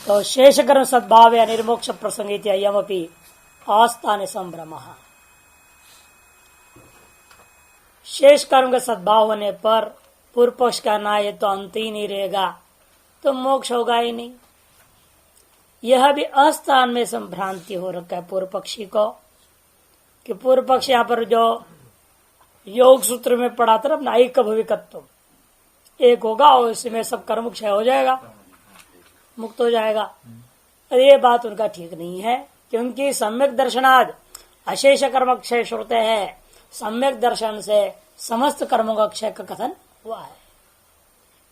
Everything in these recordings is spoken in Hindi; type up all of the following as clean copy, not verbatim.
तो शेष कर्म सद्भाव या निर्मोक्ष प्रसंग अयमपि आस्थान संभ्रम। शेष कर्म का सद्भाव होने पर पूर्व पक्ष का ना ये तो अंत ही नहीं रहेगा, तो मोक्ष होगा ही नहीं। यह भी अस्थान में संभ्रांति हो रखा है पूर्व पक्षी को, कि पूर्व पक्ष यहाँ पर जो योग सूत्र में पढ़ा था अपना एक भविकत्व, एक होगा और इसमें सब कर्म क्षय हो जाएगा, मुक्त हो जाएगा। ये बात उनका ठीक नहीं है, क्योंकि सम्यक दर्शनाद अशेष कर्म क्षय श्रुते है। सम्यक दर्शन से समस्त कर्मों का क्षय का कथन हुआ है।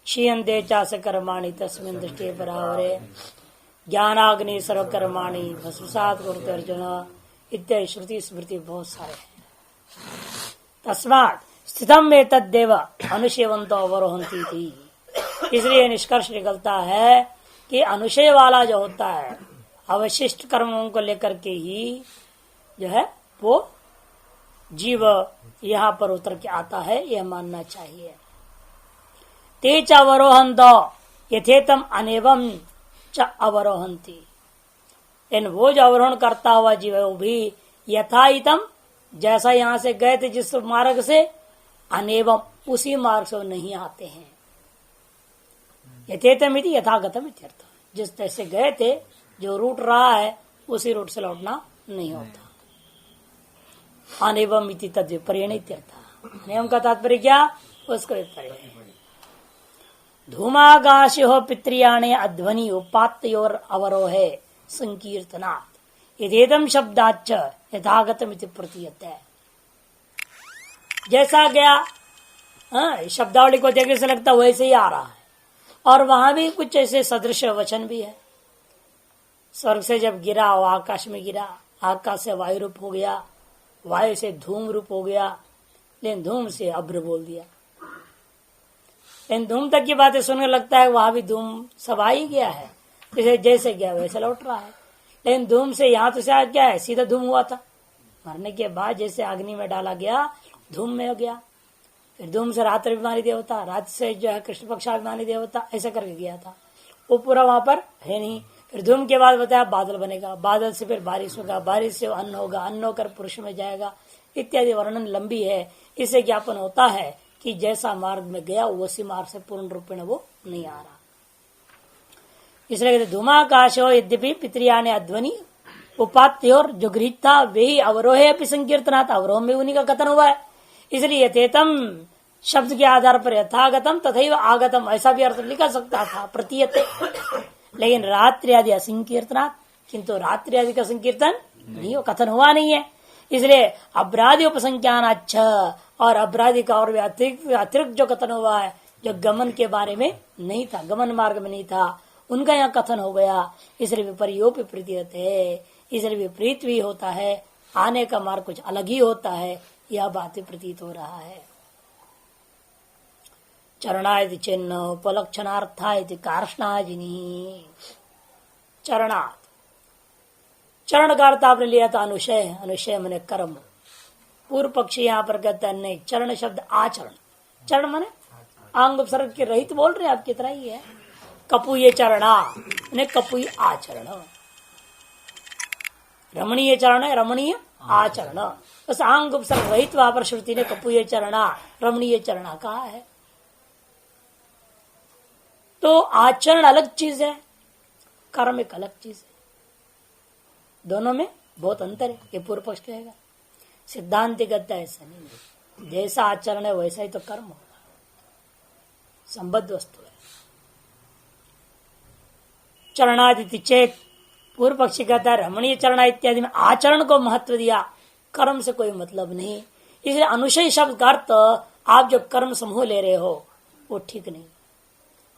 क्षीयन्ते चास्य कर्माणि तस्मिन् दृष्टि परावरे ज्ञानाग्नि सर्व कर्माणि भस्मसात् कुरुते अर्जुन इत्यादि श्रुति स्मृति बहुत सारे हैं। तस्मात् स्थितम में तद्देव अनुशयवंतो अवरोहंती थी। इसलिए निष्कर्ष निकलता है कि अनुशय वाला जो होता है अवशिष्ट कर्मों को लेकर के ही जो है वो जीव यहाँ पर उतर के आता है, यह मानना चाहिए। तेच अवरोहंतो यथेतम अनेवम च अवरोहंती। इन वो जो अवरोहण करता हुआ जीव है वो भी यथाइतम जैसा यहाँ से गए थे जिस मार्ग से, अनेवम उसी मार्ग से वो नहीं आते हैं। यथेतम इति यथागतम इत्यर्थ। जिस तरह से गए थे जो रूट रहा है उसी रूट से लौटना नहीं होता। अनेवम इति तद विपर्यण इत्यर्थ। अनेवम का तात्पर्य क्या, उसको विपर्यण। धूमागाशो पित्रियाणे अध्वनि उपात्तयोर अवरोहे संकीर्तनात् यथेदम शब्दाच्च यथागतम इति प्रतीयते। जैसा गया शब्दावली को देखने से लगता वैसे ही आ रहा है, और वहां भी कुछ ऐसे सदृश वचन भी है। स्वर्ग से जब गिरा वो आकाश में गिरा, आकाश से वायु रूप हो गया, वायु से धूम रूप हो गया, लेकिन धूम से अभ्र बोल दिया। लेकिन धूम तक की बातें सुनने लगता है वहां भी धूम सब आ ही गया है, जैसे जैसे गया वैसे लौट रहा है। लेकिन धूम से यहाँ तो से क्या है, सीधा धूम हुआ था। मरने के बाद जैसे अग्नि में डाला गया धूम में हो गया, फिर धूम से रात्रि अभिमानी देवता, रात से जो है कृष्ण पक्षाभिमानी देवता, ऐसा करके गया था। वो पूरा वहां पर है नहीं। फिर धूम के बाद बताया बादल बनेगा, बादल से फिर बारिश होगा, बारिश से अन्न होगा, अन्न होकर पुरुष में जाएगा, इत्यादि वर्णन लंबी है। इससे ज्ञापन होता है कि जैसा मार्ग में गया उसी मार्ग से पूर्ण रूप में वो नहीं आ रहा। इसलिए कहते धूमाकाश हो यद्यपि पितृयाने अध्वनि उपात्य और जो गृहित था वही अवरोहे अपनी संकीर्तना था, अवरोह में उन्हीं का कथन हुआ है। इसलिए यथेतम शब्द के आधार पर यथागतम तथैव आगतम ऐसा भी अर्थ लिखा सकता था प्रतीयते, लेकिन रात्रि आदि असंकीर्तना, किंतु रात्रि आदि का संकीर्तन नहीं हो, कथन हुआ नहीं है। इसलिए अपराधी उपसंख्यान अच्छा, और अपराधी का और भी अतिरिक्त जो कथन हुआ है जो गमन के बारे में नहीं था, गमन मार्ग में नहीं था, उनका यहाँ कथन हो गया। इसलिए विपर्योपि प्रतीयते है, इसलिए विपरीत भी होता है, आने का मार्ग कुछ अलग ही होता है, यह बात प्रतीत हो रहा है। चरणादि चिन्ह उपलक्षणार्था कार्ष्णाजिनी। चरणात्, चरण का अर्थ आपने लिया था अनुशय, अनुशय मने कर्म। पूर्व पक्षी यहाँ पर कहते हैं नहीं, चरण शब्द आचरण, चरण मने अंग उपसर्ग के रहित बोल रहे आप कितना ही है। कपूय चरणा मने कपूय आचरण, रमणीय चरण है रमणीय आचरण, बस अंग उपसर्ग रहित वहां पर श्रुति ने कपूय चरणा रमणीय चरणा कहा है। तो आचरण अलग चीज है, कर्म एक अलग चीज है, दोनों में बहुत अंतर है, ये पूर्व पक्ष कहेगा। सिद्धांत कहता है ऐसा नहीं, जैसा आचरण है वैसा ही तो कर्म होगा, संबद्ध वस्तु है। चरणादिति चेत, पूर्व पक्षी कहता है रमणीय चरण इत्यादि में आचरण को महत्व दिया, कर्म से कोई मतलब नहीं। इसलिए अनुशय शब्द का अर्थ आप जो कर्म समूह ले रहे हो वो ठीक नहीं।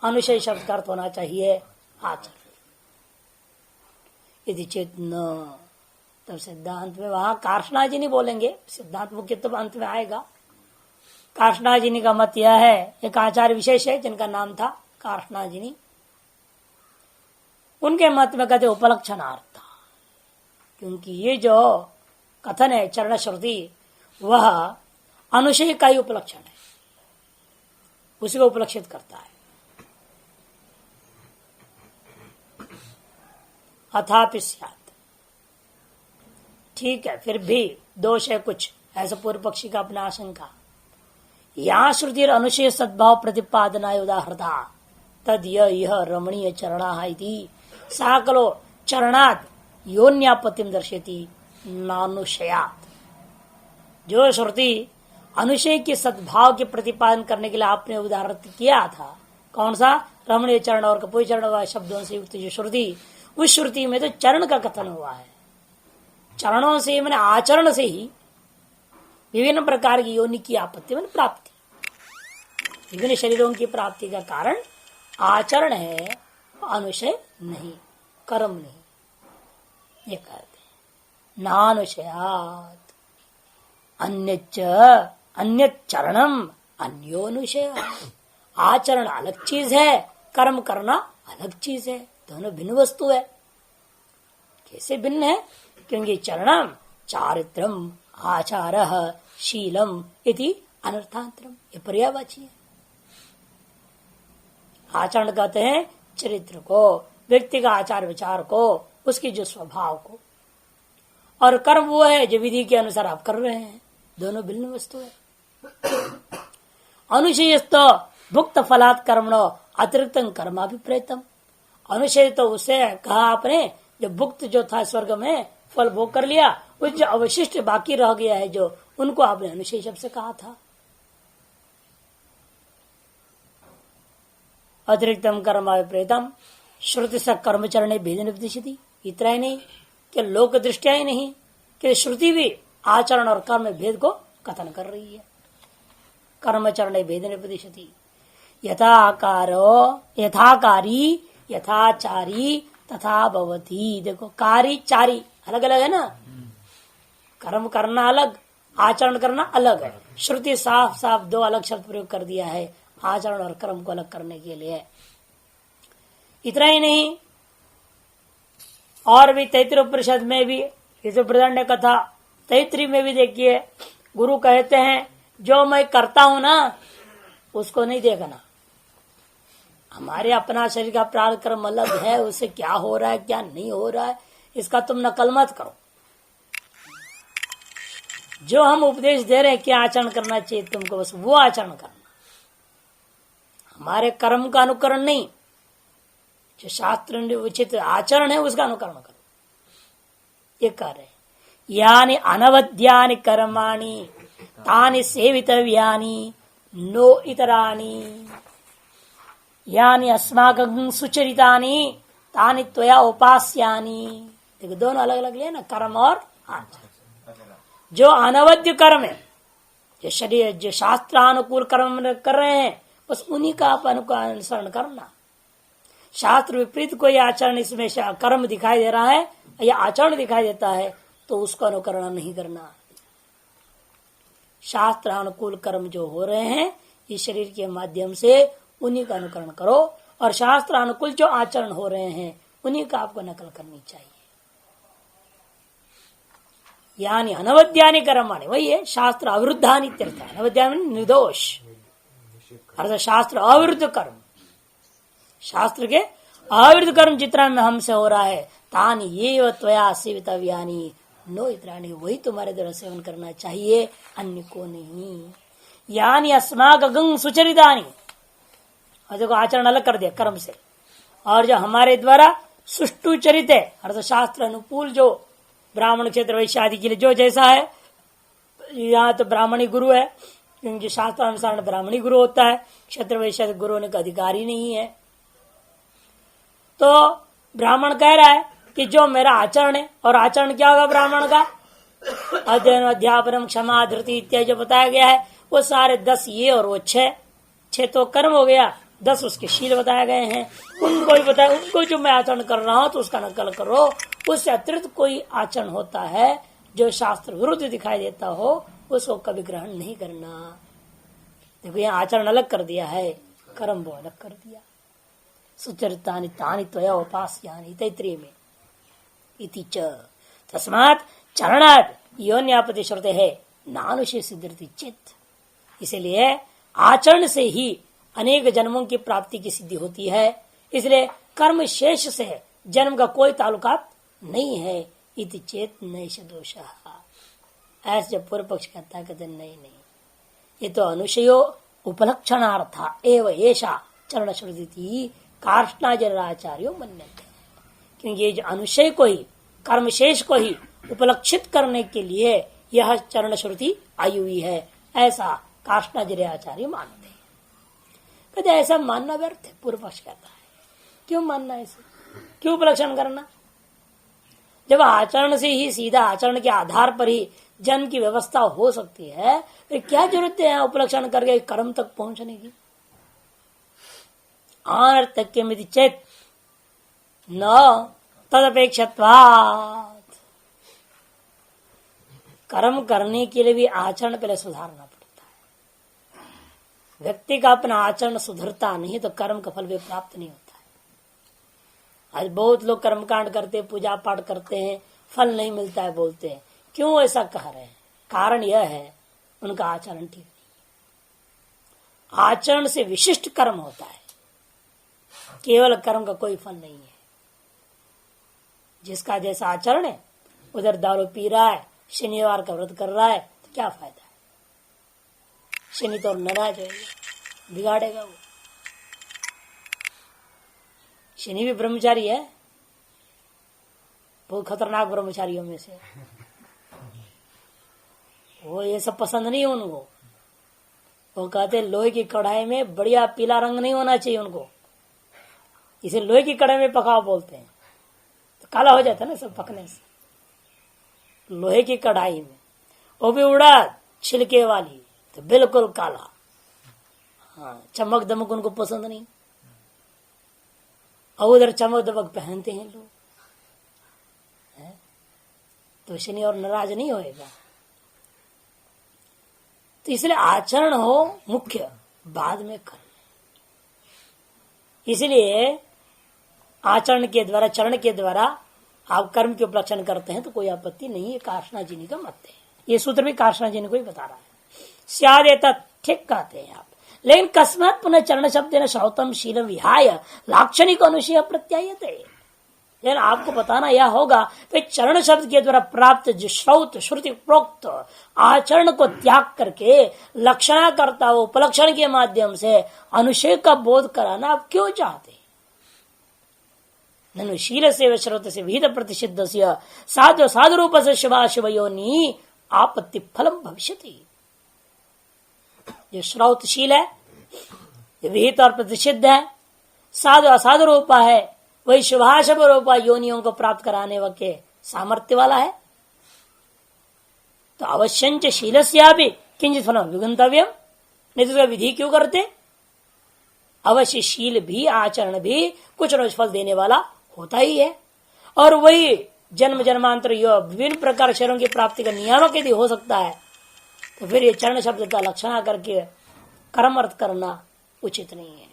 अनुशय शब्द का अर्थ होना चाहिए आचरण। यदि चेत न, तब सिद्धांत में वहां कार्ष्णाजिनी बोलेंगे, सिद्धांत मुख्य तो अंत में आएगा। कार्ष्णाजिनी का मत यह है, एक आचार्य विशेष है जिनका नाम था कार्ष्णाजिनी, उनके मत में कहते उपलक्षणार्थ, क्योंकि ये जो कथन है चरण श्रुति वह अनुशय का ही उपलक्षण है, उसी को उपलक्षित करता है। अथापि स्यात्। ठीक है, फिर भी दोष है कुछ, ऐसा पूर्व पक्षी का अपना आशंका। यहाँ श्रुति अनुशय सद्भाव प्रतिपादना उदाहरता तद यह रमणीय चरणा साकलो चरणात् योन्यापत्तिम दर्शयति नानुशयात्। जो श्रुति अनुशय के सद्भाव के प्रतिपादन करने के लिए आपने उदाहरण किया था, कौन सा? रमणीय चरण और कपूय चरण वाले शब्दों से युक्त जो श्रुति, उस श्रुति में तो चरण का कथन हुआ है। चरणों से मैंने आचरण से ही विभिन्न प्रकार की योनि की आपत्ति मैंने प्राप्ति, विभिन्न शरीरों की प्राप्ति का कारण आचरण है, अनुशय नहीं, कर्म नहीं। ये कहते नानुशयात् अन्य चरणम अन्योनुशय। आचरण अलग चीज है, कर्म करना अलग चीज है, दोनों भिन्न वस्तु है। कैसे भिन्न है? क्योंकि चरणम चारित्रम आचारः शीलम इति अनर्थांतरम, ये पर्यायवाची है। आचरण कहते हैं चरित्र को, व्यक्ति का आचार विचार को, उसके जो स्वभाव को, और कर्म वो है जो विधि के अनुसार आप कर रहे हैं, दोनों भिन्न वस्तु है। अनुशयस्त भुक्त फलात् कर्मणो अतिरिक्त कर्माभिप्रेतम। अनुशय तो उसे कहा आपने जो भुक्त जो था स्वर्ग में फल भोग कर लिया, उस जो अवशिष्ट बाकी रह गया है जो, उनको आपने अनुशय शब्द से कहा था। अतिरिक्तम कर्माभिप्रेतम श्रुति से कर्मचरण भेदन उपदिशति। इतना ही नहीं कि लोक दृष्टिया ही नहीं कि श्रुति भी आचरण और कर्म भेद को कथन कर रही है। कर्मचरण भेदन उपदिशति यथाकारी यथाचारी तथा भवती। देखो कारी चारी अलग अलग है ना, कर्म करना अलग, आचरण करना अलग है। श्रुति साफ साफ दो अलग शब्द प्रयोग कर दिया है आचरण और कर्म को अलग करने के लिए। इतना ही नहीं, और भी तैतृय उपनिषद में भी जैसे बृहदारण्यक कथा तैतृय में भी देखिए, गुरु कहते हैं जो मैं करता हूं ना उसको नहीं देखना। हमारे अपना शरीर का प्राण कर्म अलग है, उससे क्या हो रहा है क्या नहीं हो रहा है इसका तुम नकल मत करो। जो हम उपदेश दे रहे हैं क्या आचरण करना चाहिए तुमको, बस वो आचरण करना, हमारे कर्म का अनुकरण नहीं। जो शास्त्र उचित आचरण है उसका अनुकरण करो, ये कह रहे। यानी अनवद्यानि कर्माणि तानि सेवितव्यानि नो इतराणि यानी अस्माकं सुचरितानि तानि त्वया उपास्यानि। देखो दोनों अलग अलग लिया ना, कर्म और आचरण। जो अनवद्य कर्म है, जो शरीर जो शास्त्रानुकूल कर्म कर रहे हैं, बस उन्हीं का आप अनुसरण करना। शास्त्र विपरीत कोई आचरण इसमें कर्म दिखाई दे रहा है या आचरण दिखाई देता है तो उसका अनुकरण नहीं करना। शास्त्र अनुकूल कर्म जो हो रहे हैं इस शरीर के माध्यम से उन्हीं का अनुकरण करो, और शास्त्र अनुकूल जो आचरण हो रहे हैं उन्हीं का आपको नकल करनी चाहिए। यानी अनवद्यानि कर्माणि, वही है शास्त्र अविरुद्धानि इत्यर्थ। अनवद्यानि निर्दोष अर्थात शास्त्र अविरुद्ध कर्म, शास्त्र के अविरुद्ध कर्म जितना में हमसे हो रहा है तानि ये त्वया सेवितव्यानि नो इतराणि, वही तुम्हारे द्वारा सेवन करना चाहिए, अन्य को नहीं। यानी अस्माकं सुचरितानि, और देखो आचरण अलग कर दिया कर्म से, और जो हमारे द्वारा सुष्टु चरित है अर्थात शास्त्र अनुकूल जो ब्राह्मण क्षेत्र वैश्य आदि के लिए जो जैसा है, यहाँ तो ब्राह्मणी गुरु है क्योंकि शास्त्र अनुसार ब्राह्मणी गुरु होता है, क्षेत्र वैश्य गुरु होने का अधिकार ही नहीं है। तो ब्राह्मण कह रहा है कि जो मेरा आचरण है, और आचरण क्या होगा ब्राह्मण का? अध्ययन अध्यापन क्षमा धृति इत्यादि जो बताया गया है वो सारे 10 ये और वो 6 तो कर्म हो गया, 10 उसके शील बताए गए हैं। उनको भी बताया, उनको जो मैं आचरण कर रहा हूं तो उसका नकल करो। उससे अतिरिक्त कोई आचरण होता है जो शास्त्र विरुद्ध दिखाई देता हो उसको कभी ग्रहण नहीं करना। देखो यहाँ आचरण अलग कर दिया है, कर्म वो अलग कर दिया। सुचरितानि तानि त्वया उपास्यानि तैत्रीय में इति च तस्मात् चरणात् योन्यापति श्रुते है नानुशय सिद्ध्यति चित्त। इसलिए आचरण से ही अनेक जन्मों की प्राप्ति की सिद्धि होती है। इसलिए कर्म शेष से जन्म का कोई ताल्लुकात नहीं है। इति चेत नैष दोष। ऐसे जब पूर्व पक्ष कहता है, कहते नहीं नहीं, ये तो अनुशयो उपलक्षणार्थ एव ऐसा चरण श्रुति कार्ष्णाजराचार्यो मन्यते। क्योंकि ये जो अनुशय को ही, कर्मशेष को ही उपलक्षित करने के लिए यह चरण श्रुति आई हुई है, ऐसा कार्ष्णाजराचार्य मानते हैं। कहते ऐसा मानना व्यर्थ है। पूर्व पक्ष कहता है क्यों मानना ऐसे, क्यों उपलक्षण करना? जब आचरण से ही, सीधा आचरण के आधार पर ही जन्म की व्यवस्था हो सकती है, फिर क्या जरूरत है उपलक्षण करके कर्म तक पहुंचने की? आनर्थक्यमिति चेत न तदपेक्षत्वात्। कर्म करने के लिए भी आचरण पहले सुधारना पड़ता है। व्यक्ति का अपना आचरण सुधरता नहीं तो कर्म का फल भी प्राप्त नहीं होता है। आज बहुत लोग कर्मकांड करते, पूजा पाठ करते हैं, फल नहीं मिलता है बोलते हैं। क्यों ऐसा कह रहे हैं? कारण यह है उनका आचरण ठीक नहीं। आचरण से विशिष्ट कर्म होता है, केवल कर्म का कोई फल नहीं है। जिसका जैसा आचरण है, उधर दारू पी रहा है, शनिवार का व्रत कर रहा है, तो क्या फायदा है? शनि तो नाराज होगा, बिगाड़ेगा वो। शनि भी ब्रह्मचारी है, बहुत खतरनाक ब्रह्मचारियों में से। वो ये सब पसंद नहीं उनको। वो कहते लोहे की कढ़ाई में बढ़िया पीला रंग नहीं होना चाहिए उनको, इसे लोहे की कढ़ाई में पकाओ बोलते हैं, तो काला हो जाता है ना सब पकने से। लोहे की कढ़ाई में, वो भी उड़द छिलके वाली, तो बिल्कुल काला। हाँ, चमक दमक उनको पसंद नहीं। और उधर चमक दमक पहनते हैं लोग, तो शनि और नाराज नहीं होएगा। तो इसलिए आचरण हो मुख्य, बाद में कर्म। इसलिए आचरण के द्वारा, चरण के द्वारा आप कर्म के उपलक्षण करते हैं तो कोई आपत्ति नहीं है। कार्ष्णाजिनी का मत है, ये सूत्र भी कार्ष्णाजिनी को ही बता रहा है। स्यादेत ठीक कहते हैं आप। लेकिन कस्मात पुनः चरण शब्द न श्रौतम शीलम विहाय लाक्षणिक अनुशय प्रत्यायते। लेकिन आपको बताना यह होगा कि चरण शब्द के द्वारा प्राप्त जो श्रौत श्रुति प्रोक्त आचरण को त्याग करके लक्षणा करता हो उपलक्षण के माध्यम से अनुशय का बोध कराना आप क्यों चाहते? ननु शील से श्रोत से विहित प्रतिषिद्ध साधु साधु रूप से शुभाशुभ योनि आपत्ति फलम भविष्यति। जो श्रौतशील है, विहित और प्रतिषिद्ध है, साधु असाधु रूपा है, वही शुभाशुभ रूपा योनियों को प्राप्त कराने के सामर्थ्य वाला है। तो अवश्य शीलस्यापि किंचित फलम विगंतव्यम। नहीं तो विधि क्यों करते? अवश्य शील भी, आचरण भी कुछ रोज फल देने वाला होता ही है। और वही जन्म जन्मांतर विभिन्न प्रकार शरीरों की प्राप्ति का नियामक यदि हो सकता है, तो फिर ये चरण शब्द का लक्षणा करके कर्म अर्थ करना उचित नहीं है।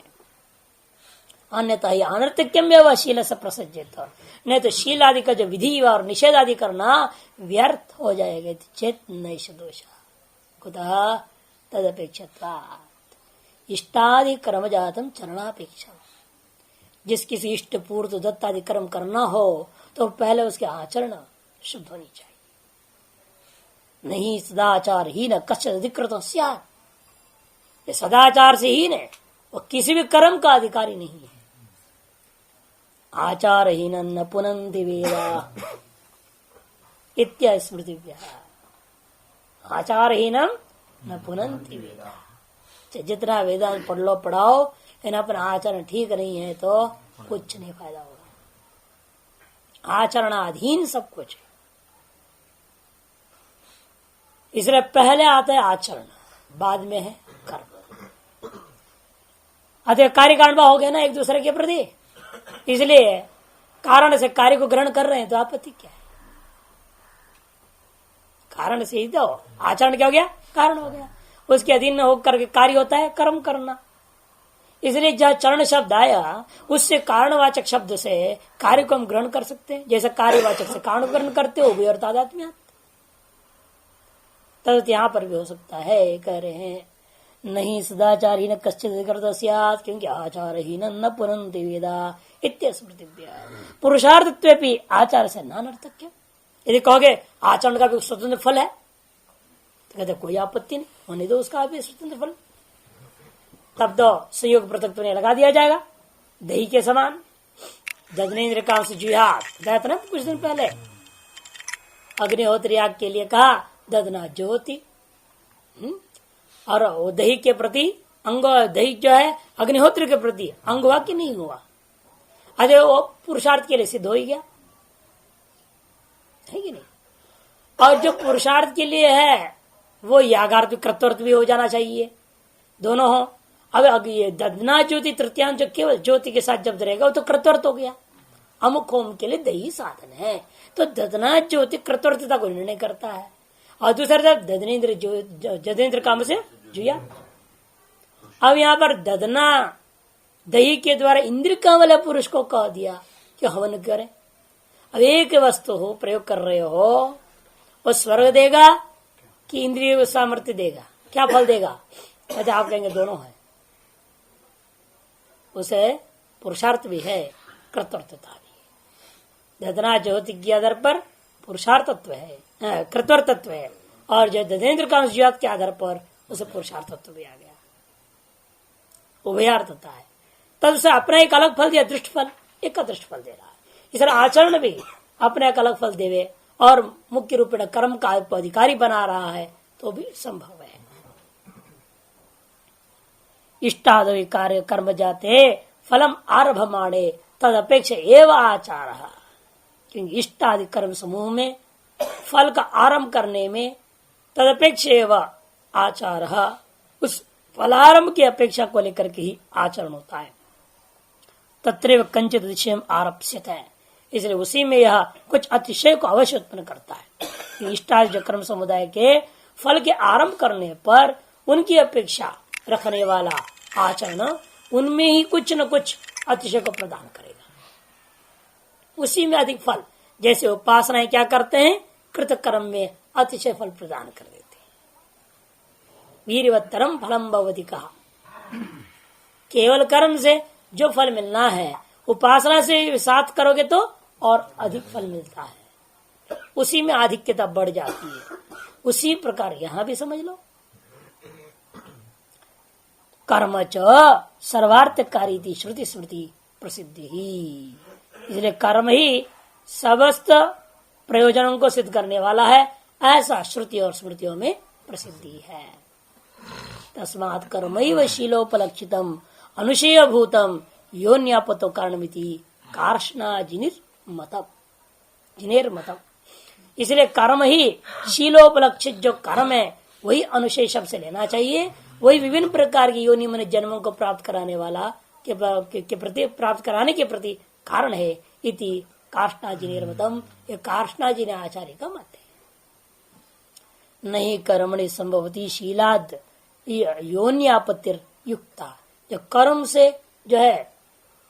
अन्यथा ही अनर्थक्यम शील से प्रसज्जित। नहीं तो शील आदि का जो विधि और निषेध आदि करना व्यर्थ हो जाएगा। चेत नैष दोष कुतः तदपेक्षत्वात् इष्टादि कर्म जातम चरणापेक्षा। जिस किसी इष्ट पूर्त दत्तादि कर्म करना हो तो पहले उसके आचरण शुद्ध होनी चाहिए। नहीं सदाचार ही न कश्चित् अधिकृत स्यात्। ये सदाचार से ही न, वो किसी भी कर्म का अधिकारी नहीं है। आचारहीन न पुनन्ति वेदा इत्या स्मृतिभ्यः। आचारहीनम न पुनन्ति वेदा। जितना वेदांत पढ़ लो पढ़ाओ, लेकिन अपना आचरण ठीक नहीं है तो कुछ नहीं फायदा होगा। आचरणाधीन सब कुछ है। इसलिए पहले आता है आचरण, बाद में है कर्म। अतः कार्यकांड हो गया ना एक दूसरे के प्रति, इसलिए कारण से कार्य को ग्रहण कर रहे हैं तो आपत्ति क्या है? कारण से ही तो आचरण क्या हो गया? कारण हो गया। उसके अधीन में होकर के कार्य होता है कर्म करना। इसलिए जहाँ चरण शब्द आया उससे कारणवाचक शब्द से कार्य को हम ग्रहण कर सकते हैं, जैसे कार्यवाचक से कारण ग्रहण करते हो भी और तादात्म्य। तब यहाँ पर भी हो सकता है, कह रहे हैं नहीं सदाचार ही न कश्चित करता स्यात्, क्योंकि आचार ही न पुनन्ति वेदा इत्यस्मृतिभ्यः। पुरुषार्थत्वेपि आचार से नानर्थक क्या? यदि कहोगे आचरण का भी स्वतंत्र फल है तो कहते कोई आपत्ति नहीं, होने दो उसका भी स्वतंत्र फल। तब तो संयोग पृथक तो लगा दिया जाएगा दही के समान। दधनेन्द्र काम से जुहात बताया था ना कुछ दिन पहले, अग्निहोत्र याग के लिए कहा दधना ज्योति, और वो दही के प्रति अंग, दही जो है अग्निहोत्र के प्रति अंग हुआ कि नहीं हुआ? अरे वो पुरुषार्थ के लिए सिद्ध हो ही गया है कि नहीं? और जो पुरुषार्थ के लिए है वो यागार्थ कृतवर्थ भी हो जाना चाहिए, दोनों हो। अब ये दधना ज्योति तृतीयांश जो केवल ज्योति के साथ जब रहेगा वो तो कृतवर्थ हो गया। अमुक होम के लिए दही साधन है, तो दधना ज्योति कृतवर्थता को निर्णय करता है। और दूसरा तरफ दधनेन्द्र जदेन्द्र काम से जुया। अब यहाँ पर दधना दही के द्वारा इंद्र काम वाले पुरुष को कह दिया कि हवन करे। अब एक वस्तु हो प्रयोग कर रहे हो, वो स्वर्ग देगा कि इंद्रिय सामर्थ्य देगा? क्या फल देगा? अच्छा आप कहेंगे दोनों है, उसे पुरुषार्थ भी है कृतवर्थता भी। दधना ज्योति के आधार पर पुरुषार्थत्व है, कृतवर्थत्व है, और जो दधेन्द्र काम के आधार पर उसे पुरुषार्थत्व भी आ गया, उभयार्थता है। तब से अपना एक अलग फल दिया, दृष्ट फल, एक का दृष्ट फल दे रहा है। इस तरह आचरण भी अपने एक अलग फल देवे और मुख्य रूप में कर्म का अधिकारी बना रहा है तो भी संभव है। इष्टादि कार्य कर्म जाते फलम आरभमाणे तद अपेक्षा एवं आचार, क्योंकि इष्टादि कर्म समूह में फल का आरंभ करने में तदपेक्ष एवं आचार, उस फलारंभ की अपेक्षा को लेकर के ही आचरण होता है। तत्रैव कंचित अतिशय आरप्स्यत है, इसलिए उसी में यह कुछ अतिशय को अवश्य उत्पन्न करता है। इष्टादि कर्म समुदाय के फल के आरंभ करने पर उनकी अपेक्षा रखने वाला आचरण उनमें ही कुछ न कुछ अतिशय को प्रदान करेगा, उसी में अधिक फल। जैसे उपासनाएं क्या करते हैं, कृत कर्म में अतिशय फल प्रदान कर देते हैं। वीरवत्तरम फलम भवति कहा, केवल कर्म से जो फल मिलना है उपासना से साथ करोगे तो और अधिक फल मिलता है, उसी में आधिक्यता बढ़ जाती है। उसी प्रकार यहां भी समझ लो, कर्म च सर्वार्थकारी थी श्रुति स्मृति प्रसिद्धि ही, इसलिए कर्म ही समस्त प्रयोजनों को सिद्ध करने वाला है, ऐसा श्रुति और स्मृतियों में प्रसिद्धि है। तस्मात् कर्मैव शीलोपलक्षितम अनुशेय भूतम योन्यापतो कारणमिति कार्ष्णा जिनेर मतम। इसलिए कर्म ही शीलोपलक्षित जो कर्म है वही अनुशेय शब्द से लेना चाहिए, वही विभिन्न प्रकार की योनि मन जन्मों को प्राप्त कराने वाला के प्रति प्राप्त कराने के प्रति कारण है। इति कार्ष्णा जिनेर मतम, ये कार्ष्णा जी ने आचार्य का मत है। नहीं कर्मणि संभवती शीलाद योन्यापत्तिर युक्ता, जो कर्म से जो है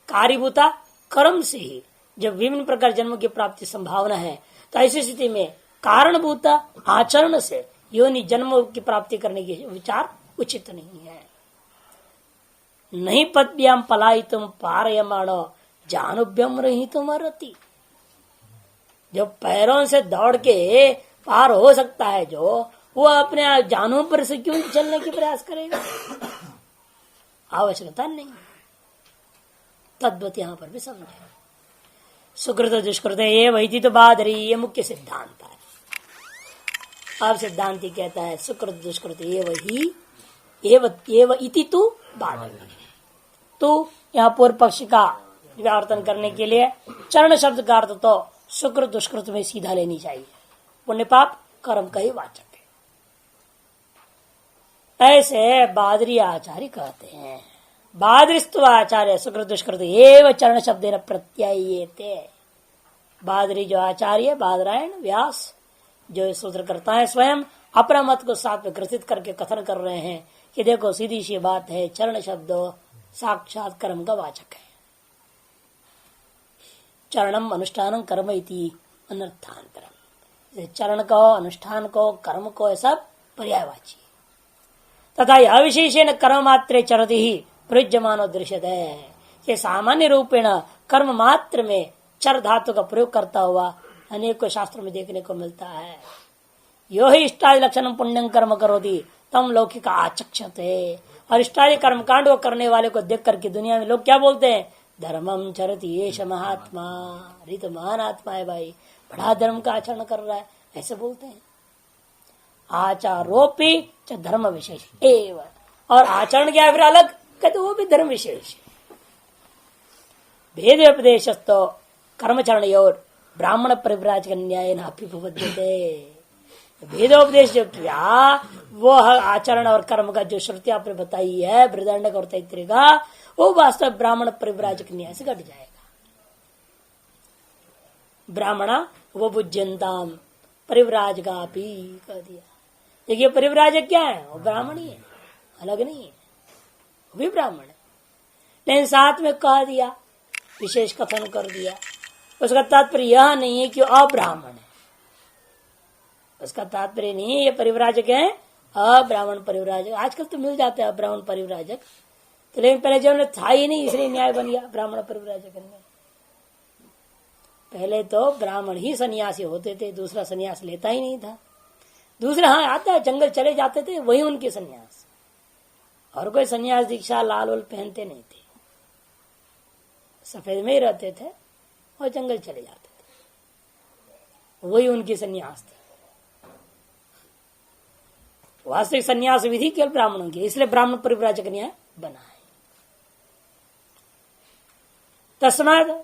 कार्यभूता कर्म से ही जब विभिन्न प्रकार जन्म की प्राप्ति संभावना है, तो ऐसी स्थिति में कारणभूता आचरण से योनि जन्म की प्राप्ति करने की विचार उचित नहीं है। नहीं पद्भ्याम पलायितुम पारयमाणो जानुभ्यम रहितुम अर्हति, जो पैरों से दौड़ के पार हो सकता है जो, वो अपने जानों पर से क्यों चलने की प्रयास करेगा? आवश्यकता नहीं। तद्वत यहां पर भी समझे। सुकृत दुष्कृत ये वही तो बादरी, ये मुख्य सिद्धांत है। अब सिद्धांति कहता है सुकृत दुष्कृत ये वही एव इति तु बादरी। तो यहाँ पूर्व पक्ष का व्यावर्तन करने के लिए चरण शब्द का अर्थ तो सुकृत दुष्कृत में सीधा लेनी चाहिए, पुण्य पाप कर्म का ही वाचक है। ऐसे बादरी आचार्य कहते हैं। बादरिस्तु आचार्य सुकृत दुष्कृत एवं चरण शब्द प्रत्यायते। बादरी जो आचार्य बादरायण व्यास जो सूत्र करता है, स्वयं अपना मत को साथ में ग्रसित करके कथन कर रहे हैं कि देखो सीधी सी बात है, चरण शब्द साक्षात कर्म का वाचक है। चरणम अनुष्ठानम कर्म इति अनर्थांतरम, चरण को अनुष्ठान को कर्म को सब पर्यायवाची। तथा अविशेषेण कर्म मात्रे चरति ही प्रयुज्यमानो दृश्यते है। ये सामान्य रूपेण कर्म मात्र में चर धातु का प्रयोग करता हुआ अनेकों शास्त्रों में देखने को मिलता है। यो ही इष्टादि लक्षण पुण्यं कर्म करोति तम लौकिक आचक्षते। और इष्टादि कर्म कांड को करने वाले को देख करके दुनिया में लोग क्या बोलते हैं, धर्मम चरति येष महात्मा, अरे तो महान आत्मा है भाई, बड़ा धर्म का आचरण कर रहा है, ऐसे बोलते हैं। आचारोपी च धर्म विशेष एवं, और आचरण क्या है फिर अलग, कहते वो भी धर्म विशेष। भेद उपदेश तो कर्मचरण और ब्राह्मण परिव्राज न्याय नाभ्युपद्यते। भेदोपदेश जो किया वो आचरण और कर्म का जो श्रुति आपने बताई है बृहदारण्यक और तैत्तिरीय का, वो वास्तव ब्राह्मण परिव्राजक न्याय से घट जाएगा। ब्राह्मण वो बुज्यंताम परिव्राजका भी कह दिया। देखिए परिव्राजक क्या है, वो ब्राह्मण ही है, अलग नहीं है, वो भी ब्राह्मण है, लेकिन साथ में कह दिया, विशेष कथन कर दिया। उसका तात्पर्य यह नहीं है कि अब्राह्मण है, उसका तात्पर्य नहीं है ये परिव्राजक है अब्राह्मण परिव्राजक। आजकल तो मिल जाते हैं अब्राह्मण परिव्राजक, तो लेकिन पहले जब था ही नहीं इसलिए न्याय बन गया ब्राह्मण परिव्राजक। पहले तो ब्राह्मण ही सन्यासी होते थे, दूसरा सन्यास लेता ही नहीं था। दूसरा हाँ आता जंगल चले जाते थे, वही उनके सन्यास, और कोई सन्यास दीक्षा लाल वाल पहनते नहीं थे, सफेद में ही रहते थे और जंगल चले जाते थे, वही उनकी सन्यास थे। वास्तविक सन्यास विधि केवल ब्राह्मणों की, इसलिए ब्राह्मण परिव्राजक न्याय बना है। तस्माद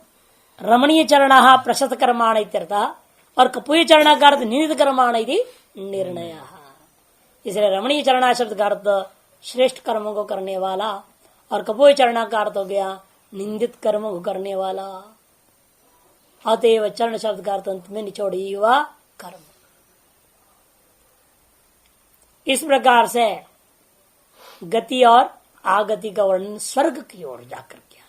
रमणीय चरणा प्रशस्त कर्माण इत्यर्थः, और कपूय चरणा का अर्थ निंदित कर्माण इति निर्णय। इसलिए रमणीय चरणा शब्द का अर्थ श्रेष्ठ कर्मों को करने वाला, और कपूय चरणा का अर्थ हो गया निंदित कर्मों को करने वाला। अतएव चरण शब्द का अर्थ अंत में निचोड़ी हुआ कर्म। इस प्रकार से गति और आगति का वर्णन स्वर्ग की ओर जाकर किया।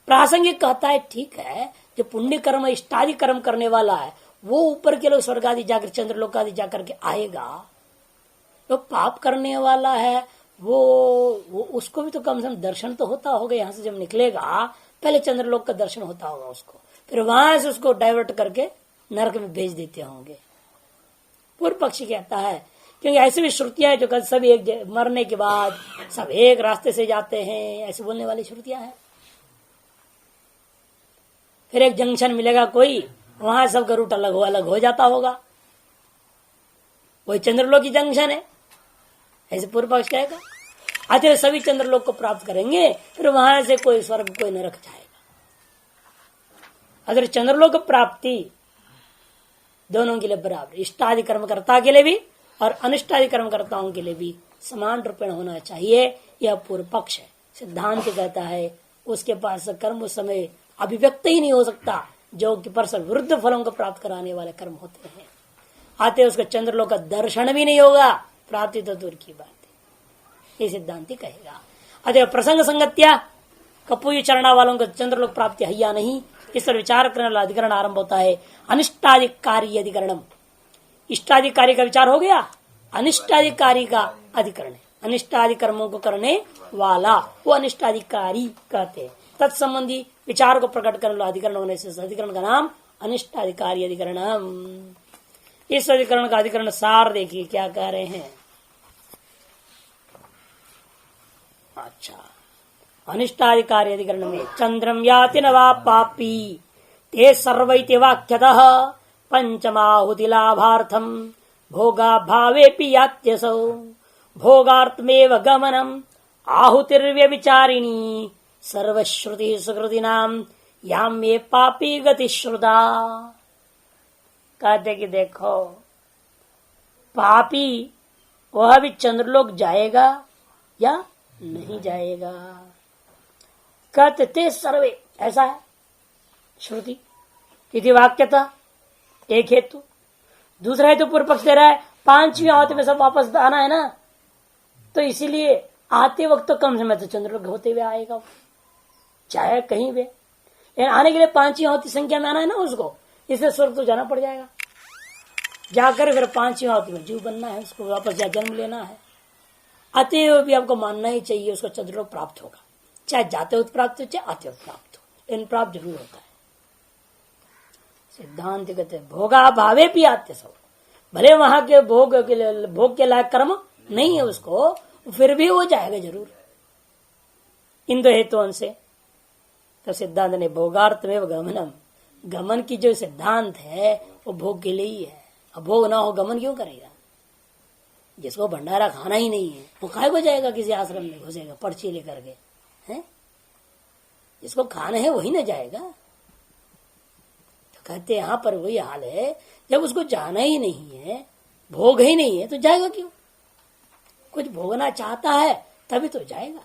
प्रासंगिक कहता है ठीक है, जो पुण्य कर्म इष्टादि कर्म करने वाला है वो ऊपर के लोग स्वर्ग आदि जाकर चंद्रलोक आदि जाकर के आएगा, तो पाप करने वाला है वो उसको भी तो कम से कम दर्शन तो होता होगा। यहाँ से जब निकलेगा पहले चंद्रलोक का दर्शन होता होगा उसको, फिर वहां से उसको डाइवर्ट करके नरक में भेज देते होंगे। पूर्व पक्षी कहता है, क्योंकि ऐसी भी श्रुतियां हैं जो कल सब एक मरने के बाद सब एक रास्ते से जाते हैं, ऐसे बोलने वाली श्रुतियां हैं। फिर एक जंक्शन मिलेगा कोई, वहां सबका रूट अलग हो जाता होगा, वही चंद्रलोक की जंक्शन है, ऐसे पूर्व पक्ष कहेगा। अतः सभी चंद्रलोक को प्राप्त करेंगे, फिर वहां से कोई स्वर्ग कोई नरक जाएगा। अगर चंद्रलोक प्राप्ति दोनों के लिए बराबर, इष्टादि कर्मकर्ता के लिए भी और अनिष्टादि कर्मकर्ताओं के लिए भी समान रूपेण होना चाहिए, यह पूर्व पक्ष है। सिद्धांत कहता है उसके पास कर्म उस समय अभिव्यक्त ही नहीं हो सकता जो कि परस्पर विरुद्ध फलों को प्राप्त कराने वाले कर्म होते हैं। आते उसका चंद्रलोक का दर्शन भी नहीं होगा, प्राप्ति तो दूर की बात है, ये सिद्धांति कहेगा। अतः प्रसंग संगत्या कपूय चरणा वालों को चंद्रलोक प्राप्ति है या नहीं, इस पर विचार करने वाला अधिकरण आरंभ होता है अनिष्टाधिकारी अधिकरणम। इष्टाधिकारी का विचार हो गया, अनिष्टाधिकारी का अधिकरण है। अनिष्टादि कर्मों को करने वाला वो अनिष्टाधिकारी कहते हैं। तत्संबंधी विचार को प्रकट करने वाला अधिकरण होने से अधिकरण का नाम अनिष्टाधिकारी अधिकरणम। इस अधिकरण का अधिकरण सार देखिए क्या कह रहे हैं। अच्छा, अनिष्टाधिकारी अधिकरण में चंद्रम याति न वा पापी ते सर्वैति वाक्यतः पंचमाहुति लाभार्थम भोगा भावेपि यात्यसौ भोगार्थमेव गमनम आहुतिर्व्यभिचारिणी सर्वश्रुति सुकृतिनाम याम ये पापी गति श्रुता। कहते कि देखो पापी वह भी चंद्रलोक जाएगा या नहीं जाएगा। कहते थे सर्वे, ऐसा है श्रुति इति वाक्यता एक हेतु, दूसरा हेतु पूर्व पक्ष दे रहा है पांचवी आहुति में सब वापस आना है ना, तो इसीलिए आते वक्त तो कम समय तो चंद्रलोक होते हुए आएगा, चाहे कहीं भी आने के लिए पांचवी आहुति संख्या में आना है ना उसको, इसलिए स्वर्ग तो जाना पड़ जाएगा। जाकर फिर पांचवी आहुति में जीव बनना है, उसको वापस या जन्म लेना है। अतएव भी आपको मानना ही चाहिए उसको चंद्रलोक प्राप्त होगा, चाहे जाते हुए प्राप्त हो चाहे आते हुए प्राप्त हो, इन प्राप्त जरूर होता है। सिद्धांत कहते भोगा भावे भी आते सब, भले वहां के भोग के लायक कर्म नहीं है उसको, फिर भी वो जाएगा जरूर इन दो हेतुओं से। तो सिद्धांत ने भोगार्थ में गमनम, गमन की जो सिद्धांत है वो भोग के लिए ही है। अब भोग ना हो गमन क्यों करेगा? जिसको भंडारा खाना ही नहीं है वो काहे को जाएगा किसी आश्रम में घुसेगा पर्ची लेकर के, हैं? जिसको खाना है वही ना जाएगा। तो कहते यहां पर वही हाल है, जब उसको जाना ही नहीं है, भोग ही नहीं है, तो जाएगा क्यों? कुछ भोगना चाहता है तभी तो जाएगा।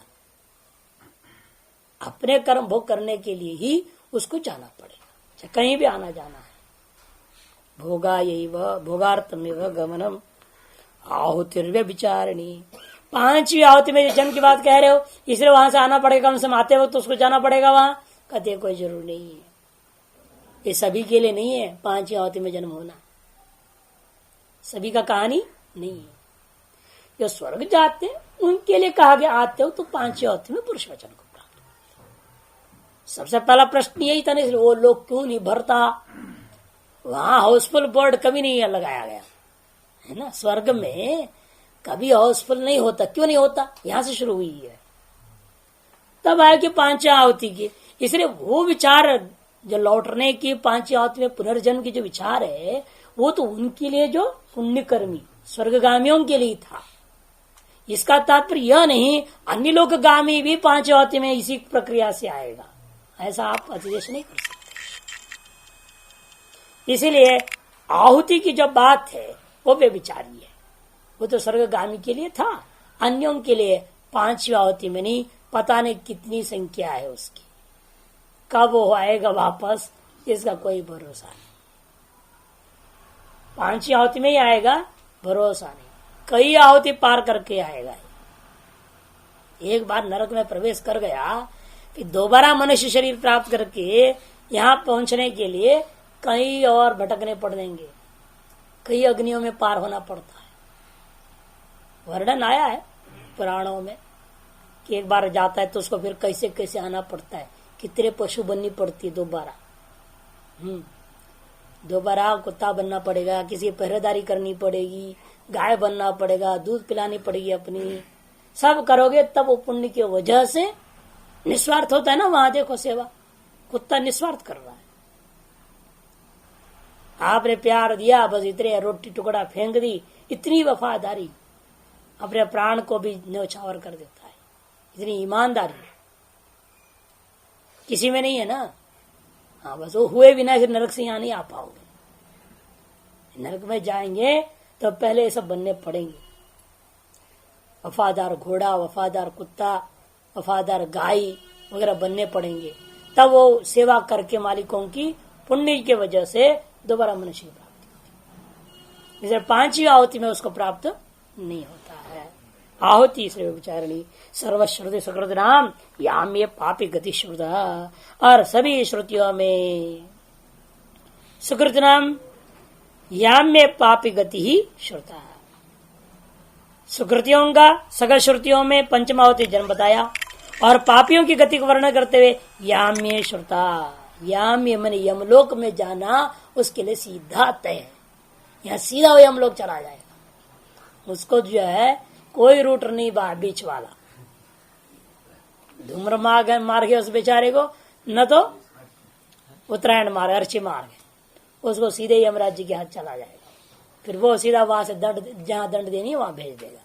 अपने कर्म भोग करने के लिए ही उसको जाना पड़ेगा, कहीं भी आना जाना है। भोगा यही वह भोगार्थमेव गमनम आहुतिर्व्य विचारणी। पांचवी आहुति में जो जन्म की बात कह रहे हो, इसलिए वहां से आना पड़ेगा, कम से कम आते वक्त तो उसको जाना पड़ेगा वहां। कहते कोई जरूर नहीं है, ये सभी के लिए नहीं है पांचवी आहुति में जन्म होना, सभी का कहानी नहीं है। जो स्वर्ग जाते उनके लिए कहा गया आते हो तो पांचवी आहुति में पुरुष वचन को प्राप्त। सबसे पहला प्रश्न यही था ना, वो लोग क्यों नहीं भरता? वहां हाउसफुल बोर्ड कभी नहीं लगाया गया है ना, स्वर्ग में कभी हाउसफुल नहीं होता। क्यों नहीं होता? यहां से शुरू हुई है, तब आए कि पांचवी आहुति की। इसलिए वो विचार जो लौटने की पांचवी आहुति में पुनर्जन्म की जो विचार है, वो तो उनके लिए जो पुण्यकर्मी स्वर्गगामियों के लिए था। इसका तात्पर्य यह नहीं अन्य लोकगामी भी पांचवी आहुति में इसी प्रक्रिया से आएगा, ऐसा आप अधिदेश नहीं कर सकते। इसीलिए आहुति की जो बात है वो व्यभिचारी है, वो तो स्वर्गगामी के लिए था, अन्यों के लिए पांचवी आहुति में नहीं। पता नहीं कितनी संख्या है उसकी, कब वो आएगा वापस इसका कोई भरोसा नहीं। पांचवी आहुति में ही आएगा भरोसा नहीं, कई आहुति पार करके आएगा। एक बार नरक में प्रवेश कर गया, फिर दोबारा मनुष्य शरीर प्राप्त करके यहाँ पहुंचने के लिए कई और भटकने पड़ देंगे, कई अग्नियों में पार होना पड़ता है। वर्णन आया है पुराणों में कि एक बार जाता है तो उसको फिर कैसे कैसे आना पड़ता है, कितने पशु बननी पड़ती है दोबारा। दोबारा कुत्ता बनना पड़ेगा, किसी पहरेदारी करनी पड़ेगी, गाय बनना पड़ेगा, दूध पिलानी पड़ेगी अपनी, सब करोगे तब वो पुण्य की वजह से निस्वार्थ होता है ना। वहां देखो सेवा, कुत्ता निस्वार्थ कर रहा है, आपने प्यार दिया बस इतने, रोटी टुकड़ा फेंक दी, इतनी वफादारी, अपने प्राण को भी न्यौछावर कर देता है, इतनी ईमानदारी किसी में नहीं है ना। हाँ बस वो हुए बिना फिर नरक से यहाँ नहीं आ पाओगे। नरक में जाएंगे तो पहले ये सब बनने पड़ेंगे, वफादार घोड़ा, वफादार कुत्ता, वफादार गाय वगैरह बनने पड़ेंगे, तब वो सेवा करके मालिकों की पुण्य की वजह से दोबारा मनुष्य की प्राप्ति होती है। इसे पांचवी आहुति में उसको प्राप्त नहीं होता है। आहुति इसलिए विचारणी सर्वश्रुति सुकृत नाम याम ये पापी गति श्रुता, और सभी श्रुतियों में सुकृत नाम याम्य पापी गति ही श्रुता। सुकृतियों का सकल श्रुतियों में पंचमावती जन्म बताया, और पापियों की गति को वर्णन करते हुए याम्य श्रुता, याम्य मन यमलोक में जाना उसके लिए सीधा तय है, यहाँ सीधा वो यमलोक चला जाएगा। उसको जो है कोई रूट नहीं बीच वाला, धूम्र मार्ग है उस बेचारे को, न तो उत्तरायण मार्ग अर्ची मार्ग है, उसको सीधे यमराज जी के हाथ चला जाएगा। फिर वो सीधा वहां से दंड, जहां दंड देनी है वहां भेज देगा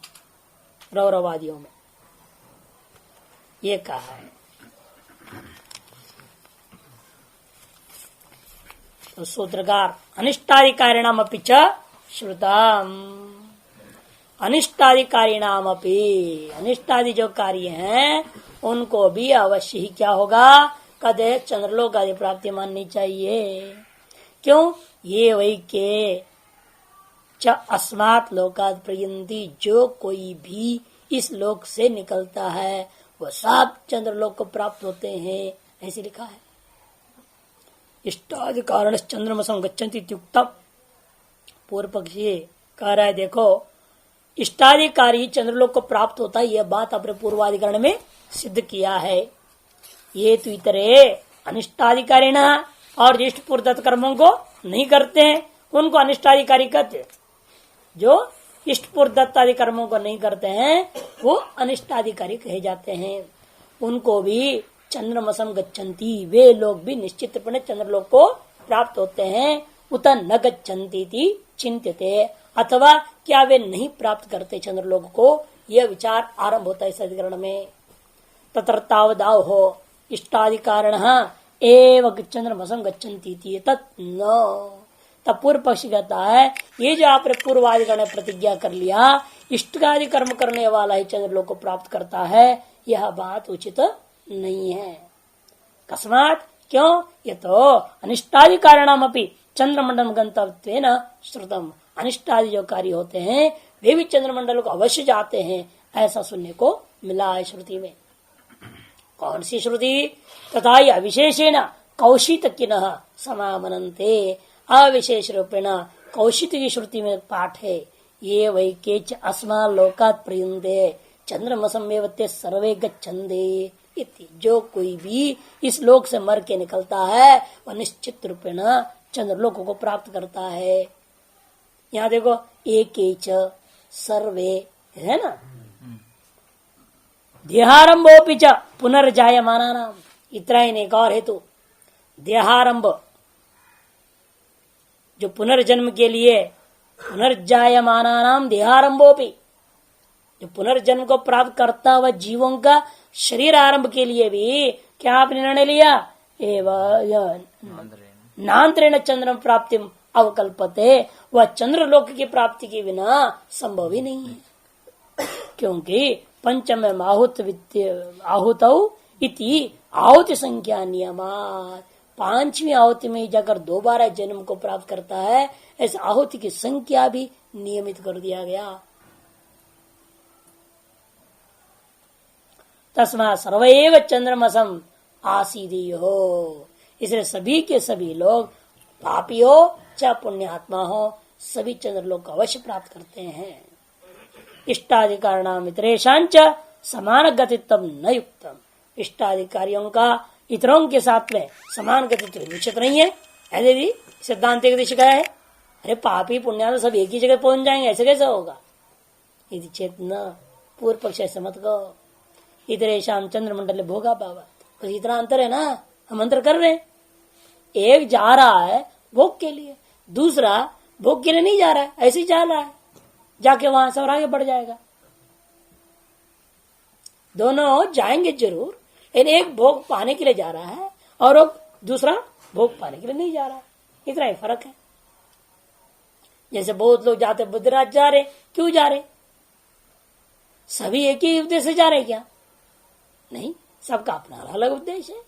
रौरवादियों में, ये कहा है। तो सूत्रकार अनिष्टाधिकारिणाम अपि च श्रुतम, अनिष्टाधिकारिणाम अपि, अनिष्टादि जो कार्य हैं उनको भी अवश्य ही क्या होगा, कदे चंद्रलोक आदि प्राप्ति माननी चाहिए। क्यों? ये वही के च अस्मात् लोकात् प्रयन्ति, जो कोई भी इस लोक से निकलता है वह सब चंद्रलोक को प्राप्त होते हैं, ऐसे लिखा है। इष्टादि कारण चंद्रमसं गच्छन्ति इत्युक्तम्। पूर्व पक्षी कह रहा है देखो इष्टाधिकारी चंद्रलोक को प्राप्त होता है, यह बात अपने पूर्वाधिकरण में सिद्ध किया है। ये तो इतरे अनिष्टाधिकारी न, और जो इष्ट पूर्वदत्त कर्मों को नहीं करते हैं उनको अनिष्टाधिकारी कहते हैं। जो इष्ट पूर्वदत्तादि कर्मों को नहीं करते हैं वो अनिष्टाधिकारी कहे जाते हैं। उनको भी चंद्रमसम गच्छन्ति, वे लोग भी निश्चित रूप चंद्रलोक को प्राप्त होते हैं। उत न गच्छन्ति चिंत्यते, अथवा क्या वे नहीं प्राप्त करते चंद्रलोक को, यह विचार आरंभ होता है इस अधिकरण में। तत्र तावदाव हो इष्टाधिकारण एव चंद्रमसम गच्छन्ति तत् न। तब पूर्व पक्षी कहता है ये जो आपने पूर्वाधिकरण प्रतिज्ञा कर लिया इष्टकादि कर्म करने वाला ही चंद्रलोक को प्राप्त करता है, यह बात उचित नहीं है। कस्मात, क्यों? ये तो अनिष्टाधिकारिणाम अपि चंद्रमंडल गंतव्येन श्रुतम, अनिष्टादि जो कार्य होते हैं वे भी चंद्रमंडल को अवश्य जाते हैं, ऐसा सुनने को मिला है श्रुति में। कौन सी श्रुति? तथा अविशेषेण कौशितकिनः समामनन्ते, अविशेष रूपेण कौशित की श्रुति में पाठ है। ये वै केच अस्मा लोकात् प्रयुंदे चंद्रमसमेवते सर्वे गच्छन्ते इति। जो कोई भी इस लोक से मर के निकलता है वह निश्चित रूपेण चंद्रलोक को प्राप्त करता है। यहाँ देखो एकेच सर्वे है ना, देहारंभोपि च पुनर्जायमाना नाम, इतना ही एक और हेतु। देहारंभ जो पुनर्जन्म के लिए, पुनर्जायमाना नाम देहारंभोपि, जो पुनर्जन्म को प्राप्त करता हुआ जीवों का शरीर आरंभ के लिए भी क्या आपने निर्णय लिया? एवं नान्तरेण चंद्र प्राप्ति अवकल्पते, वह चंद्रलोक की प्राप्ति के बिना संभव ही नहीं है। क्योंकि पंचम आहुत इति आहुति संख्या नियमात, पांचवी आहुति में जाकर दोबारा जन्म को प्राप्त करता है, ऐसे आहुति की संख्या भी नियमित कर दिया गया। तस्मा सर्वैव चंद्रमसम आसीदी हो, इसलिए सभी के सभी लोग पापी हो चाहे पुण्यात्मा हो सभी चंद्रलोक को अवश्य प्राप्त करते हैं। इष्टाधिकारिणाम इतरेशांच समान गतित्व न युक्तम, इष्टाधिकारियों का इतरों के साथ में समान गतित्व निश्चित नहीं है। ऐसे भी सिद्धांत शिकाया है, अरे पापी पुण्यात्मा सब एक ही जगह पहुंच जाएंगे, ऐसे कैसे होगा? यदि चेतना पूर्व पक्ष ऐसे मत कहो। इतरेशाम चंद्रमंडल भोगा बाबा, तो इतना अंतर है ना, हम अंतर कर रहे हैं। एक जा रहा है भोग के लिए, दूसरा भोग के लिए नहीं जा रहा है, ऐसे ही जा रहा है, जाके वहां से और आगे बढ़ जाएगा। दोनों जाएंगे जरूर, लेकिन एक भोग पाने के लिए जा रहा है और दूसरा भोग पाने के लिए नहीं जा रहा है, इतना ही फर्क है। जैसे बहुत लोग जाते बुद्धराज जा रहे, क्यों जा रहे? सभी एक ही उद्देश्य से जा रहे क्या? नहीं, सबका अपना अलग उद्देश्य है।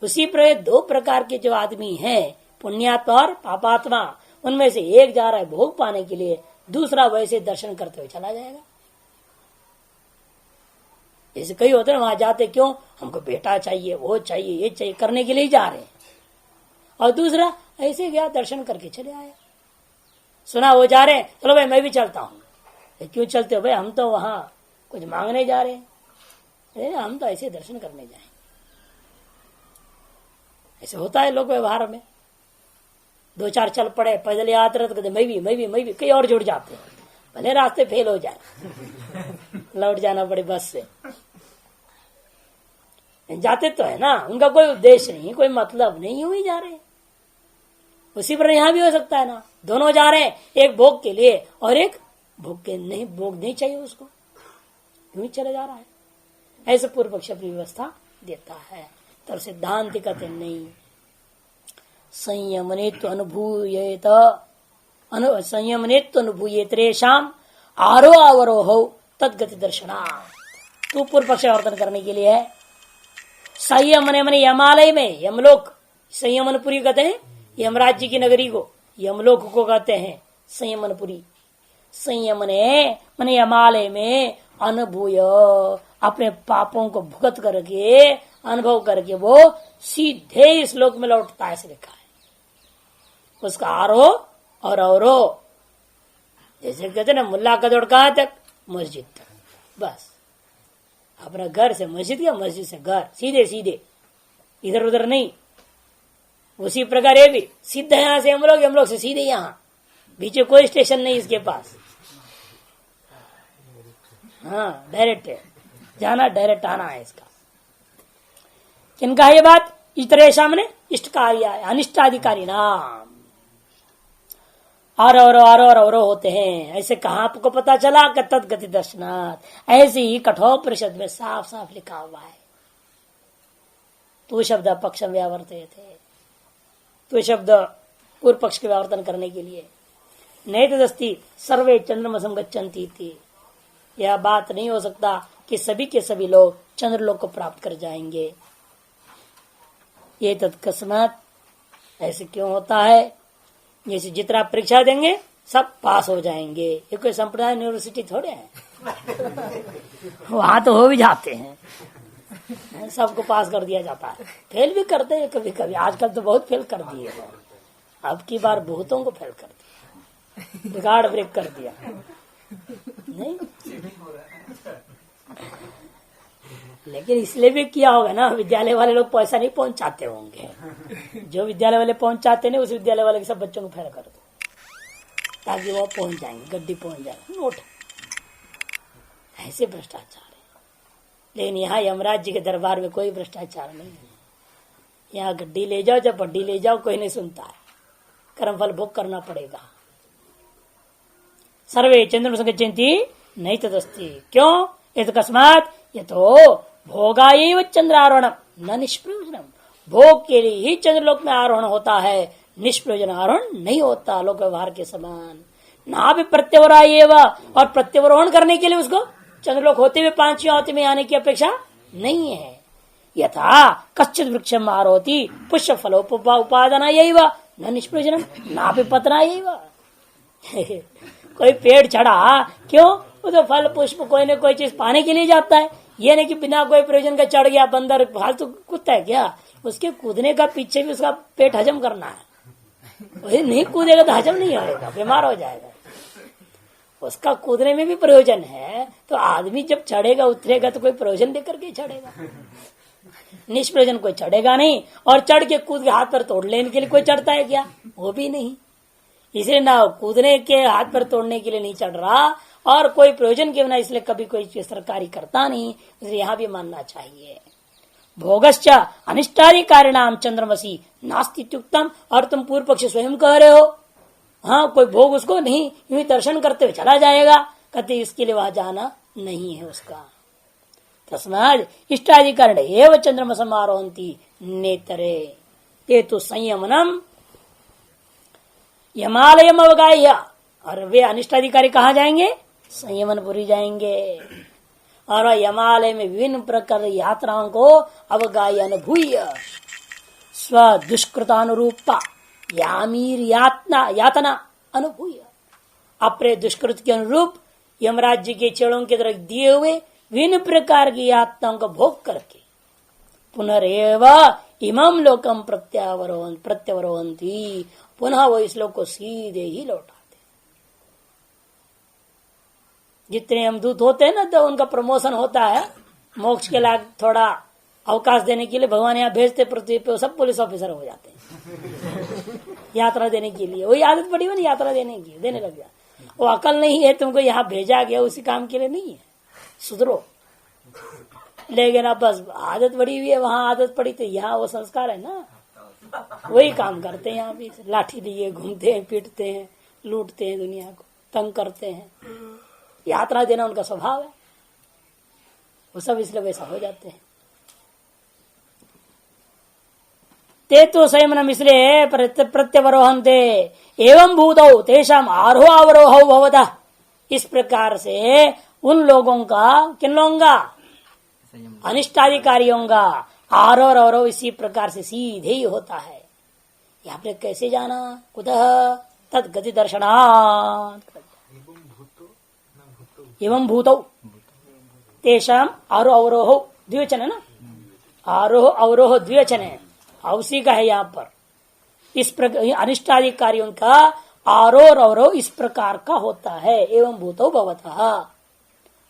उसी प्रकार दो प्रकार के जो आदमी हैं, पुण्यात्मा और पापात्मा, उनमें से एक जा रहा है भोग पाने के लिए, दूसरा वैसे दर्शन करते हुए चला जाएगा। जैसे कई होते हैं वहां जाते क्यों? हमको बेटा चाहिए, वो चाहिए, ये चाहिए, करने के लिए जा रहे हैं। और दूसरा ऐसे गया दर्शन करके चले आया। सुना वो जा रहे हैं, चलो भाई मैं भी चलता हूँ। क्यों चलते हो भाई? हम तो वहां कुछ मांगने जा रहे हैं, हम तो ऐसे दर्शन करने जाए। ऐसे होता है लोग व्यवहार में। दो चार चल पड़े, पैदल यात्रा तो कहते मैं भी कई और जुड़ जाते हैं, भले रास्ते फेल हो जाए लौट जाना पड़े बस से। जाते तो है ना, उनका कोई उद्देश्य नहीं, कोई मतलब नहीं, यूं ही जा रहे हैं। उसी पर यहां भी हो सकता है ना, दोनों जा रहे हैं, एक भोग के लिए और एक भोग के नहीं, भोग नहीं चाहिए उसको, यूं ही चले जा रहा है। ऐसे पूर्व पक्ष अपनी व्यवस्था देता है। तब सिद्धांत कहते नहीं, संयमनेत्व अनुभूयेत, संयमनेत्व अनुभूयेतरेशाम आरोह अवरोह तद्गति दर्शना। तू पूर्व पक्ष वर्तन करने के लिए है। संयमने मने यमालय में, यमलोक, संयमनपुरी कहते हैं, यमराज्य की नगरी को यमलोक को कहते हैं संयमनपुरी। संयमने मने यमालय में अनुभूय, अपने पापों को भुगत करके, अनुभव करके वो सीधे इस लोक में लौटता है, ऐसे लिखा है। उसका आरोह और अवरोह जैसे कहते ना मुल्ला का दौड़ कहां तक, मस्जिद तक, बस अपना घर से मस्जिद या मस्जिद से घर, सीधे सीधे, इधर उधर नहीं। उसी प्रकार ये भी सीधा यहां से हम लोग से सीधे यहां, बीच में कोई स्टेशन नहीं इसके पास। हाँ डायरेक्ट है जाना, डायरेक्ट आना है इसका। किनका है ये बात? इतरेशा मैंने इष्ट कार्य, अनिष्टाधिकारी नाम और होते हैं। ऐसे कहां आपको पता चला? तद गति दर्शनात्, ऐसे ही कठोर परिषद में साफ साफ लिखा हुआ है। तू शब्द पक्ष व्यावर्ते थे, तू शब्द पूर्व पक्ष के व्यावर्तन करने के लिए। नहीं तदस्ति सर्वे चंद्रमसम गच्छन्ति थी, यह बात नहीं हो सकता कि सभी के सभी लोग चंद्रलोक को प्राप्त कर जाएंगे। ये तत्कस्मात, ऐसे क्यों होता है? जैसे जितना परीक्षा देंगे सब पास हो जाएंगे। ये कोई संप्रदाय यूनिवर्सिटी थोड़े है वहां तो हो भी जाते हैं, सबको पास कर दिया जाता है। फेल भी करते हैं कभी कभी, आजकल तो बहुत फेल कर दिए, अब की बार बहुतों को फेल कर दिया, रिकॉर्ड ब्रेक कर दिया। नहीं लेकिन इसलिए भी किया होगा ना, विद्यालय वाले लोग पैसा नहीं पहुंचाते होंगे। जो विद्यालय वाले पहुंचाते नहीं, उस विद्यालय वाले के सब बच्चों को फेल कर दो ताकि वो पहुंच जाएंगे, गड्डी पहुंच जाएंगे, नोट। ऐसे भ्रष्टाचार है। लेकिन यहाँ यमराज जी के दरबार में कोई भ्रष्टाचार नहीं है। यहाँ गड्डी ले जाओ, जब बड्डी ले जाओ, कोई नहीं सुनता है, कर्मफल भोग करना पड़ेगा। सर्वे चंद्र गच्छन्ति नहीं तदस्ति, क्यों? एतस्मात् यतो भोगायैव चंद्रारोहणम न निष्प्रयोजनम, भोग के लिए ही चंद्रलोक में आरोहण होता है, निष्प्रयोजन आरोहण नहीं होता लोक व्यवहार के समान। ना भी प्रत्यवरायैव, और प्रत्यवरोहण करने के लिए उसको चंद्रलोक होते हुए पांचवी आहुति में आने की अपेक्षा नहीं है। यथा कश्चित् वृक्षम आरोहति पुष्प फलोपादानायैव न निष्प्रयोजनम ना भी पतनायैव कोई पेड़ चढ़ा, क्यों? वो तो फल पुष्प कोई न कोई चीज पाने के लिए जाता है। ये नहीं कि बिना कोई प्रयोजन का चढ़ गया, बंदर फालतू कुत्ता है क्या? उसके कूदने का पीछे भी उसका पेट हजम करना है। वही नहीं कूदेगा तो हजम नहीं होगा, बीमार हो जाएगा। उसका कूदने में भी प्रयोजन है, तो आदमी जब चढ़ेगा उतरेगा तो कोई प्रयोजन देकर के चढ़ेगा, निष्प्रयोजन कोई चढ़ेगा नहीं। और चढ़ के कूद के हाथ पर तोड़ लेने के लिए कोई चढ़ता है क्या? वो भी नहीं। इसलिए ना कूदने के हाथ पर तोड़ने के लिए नहीं चढ़ रहा, और कोई प्रयोजन के बिना इसलिए कभी कोई चीज सरकारी करता नहीं। इसलिए यहाँ भी मानना चाहिए भोगश्च अनिष्टाधिकारी नाम चंद्रमसी नास्तित्युक्तम, और तुम पूर्व पक्ष स्वयं कह रहे हो हाँ कोई भोग उसको नहीं, यूं दर्शन करते हुए चला जाएगा, कहते इसके लिए वहां जाना नहीं है उसका। तस्माद इष्टाधिकरण एवं चंद्रमसम आरोहन्ति नेतरे, ये तो संयमनम यमालयम अवगाह्य, और वे अनिष्टाधिकारी कहाँ जाएंगे? संयमनपुरी जाएंगे। और यमालय में विभिन्न प्रकार यात्राओं को अवगाह्य अनुभूय स्व दुष्कृतानुरूपा यामीर यातना अनुभूय, अपने दुष्कृत के अनुरूप यमराज जी के चेड़ों की तरफ दिए हुए विभिन्न प्रकार की यातनाओं का भोग करके पुनरेव इमम लोकम प्रत्यवरोहन्ति, पुनः वो इस लोक को सीधे ही लौटाते। जितने हम दूत होते हैं ना, तो उनका प्रमोशन होता है, मोक्ष के लायक थोड़ा अवकाश देने के लिए भगवान यहाँ भेजते पृथ्वी पे, सब पुलिस ऑफिसर हो जाते हैं यात्रा देने के लिए। वही आदत पड़ी हुई यात्रा देने की, देने लग गया। वो अकल नहीं है, तुमको यहाँ भेजा गया उसी काम के लिए नहीं है, सुधरो। लेकिन अब बस आदत पड़ी हुई है, वहां आदत पड़ी तो यहाँ वो संस्कार है ना, वही काम करते हैं। यहाँ भी लाठी लिए घूमते हैं, पीटते हैं, लूटते हैं, दुनिया को तंग करते हैं। यात्रा देना उनका स्वभाव है, वो सब इसलिए वैसा हो जाते हैं। ते तो संयमनम इसलिए प्रत्यवरोहन्ते एवं भूतौ तेषाम आरोह अवरोह भवतः, इस प्रकार से उन लोगों का, किन लोगों का? अनिष्टाधिकारियों का आरोह और अवरोह इसी प्रकार से सीधे ही होता है। यहाँ पे कैसे जाना? कुतः तद गति दर्शनात् एवं भूतौ तेषाम आरोह अवरोह द्विवचन है ना, आरोह अवरोह द्विवचन है, उसी का है यहाँ पर। इस प्रकार अनिष्टाधिकारियों का आरोर अवरोह इस प्रकार का होता है। एवं भूतो भवतः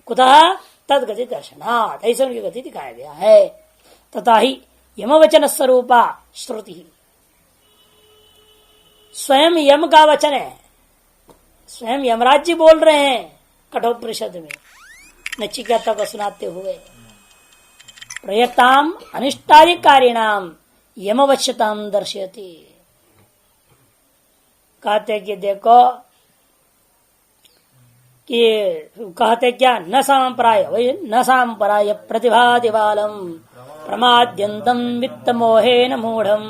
कुतः तदगति दर्शनात्, ऐसे उनकी गति दिखाया गया है। तथा ही यमवचन स्वरूपा श्रुति, स्वयं यम का वचन है, स्वयं यमराज जी बोल रहे हैं कठोपनिषद में नचिकेता को सुनाते हुए, प्रयताम अनिष्टारिकारिणाम यमवश्यताम दर्शयति। कहते कि देखो कि कहते क्या, न सांप्राय वही न सांप्राय प्रतिभादिवालम प्रमाद्यंतम वित्त मोहेन मूढ़म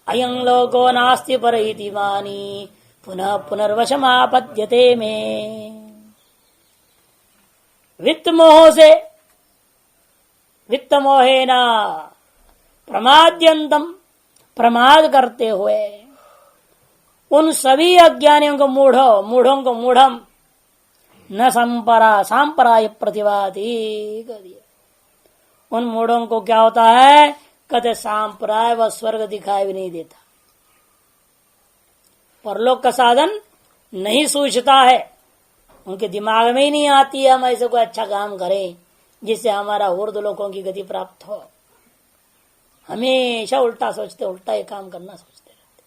अयं लोको नास्ति परइति मानी पुनः पुनर्वशमापद्यते में। वित्त मोह से, वित्त मोहेन प्रमाद्यंतम प्रमाद करते हुए उन सभी अज्ञानियों को मूढ़ों को मूढ़म न सांपराय प्रतिवादी कर दिया। उन मूढ़ों को क्या होता है, कहते सांप्राय व स्वर्ग दिखाई भी नहीं देता, परलोक का साधन नहीं सूझता है, उनके दिमाग में ही नहीं आती है हम ऐसे कोई अच्छा काम करें जिससे हमारा ऊर्ध लोकों की गति प्राप्त हो। हमेशा उल्टा सोचते, उल्टा ये काम करना सोचते रहते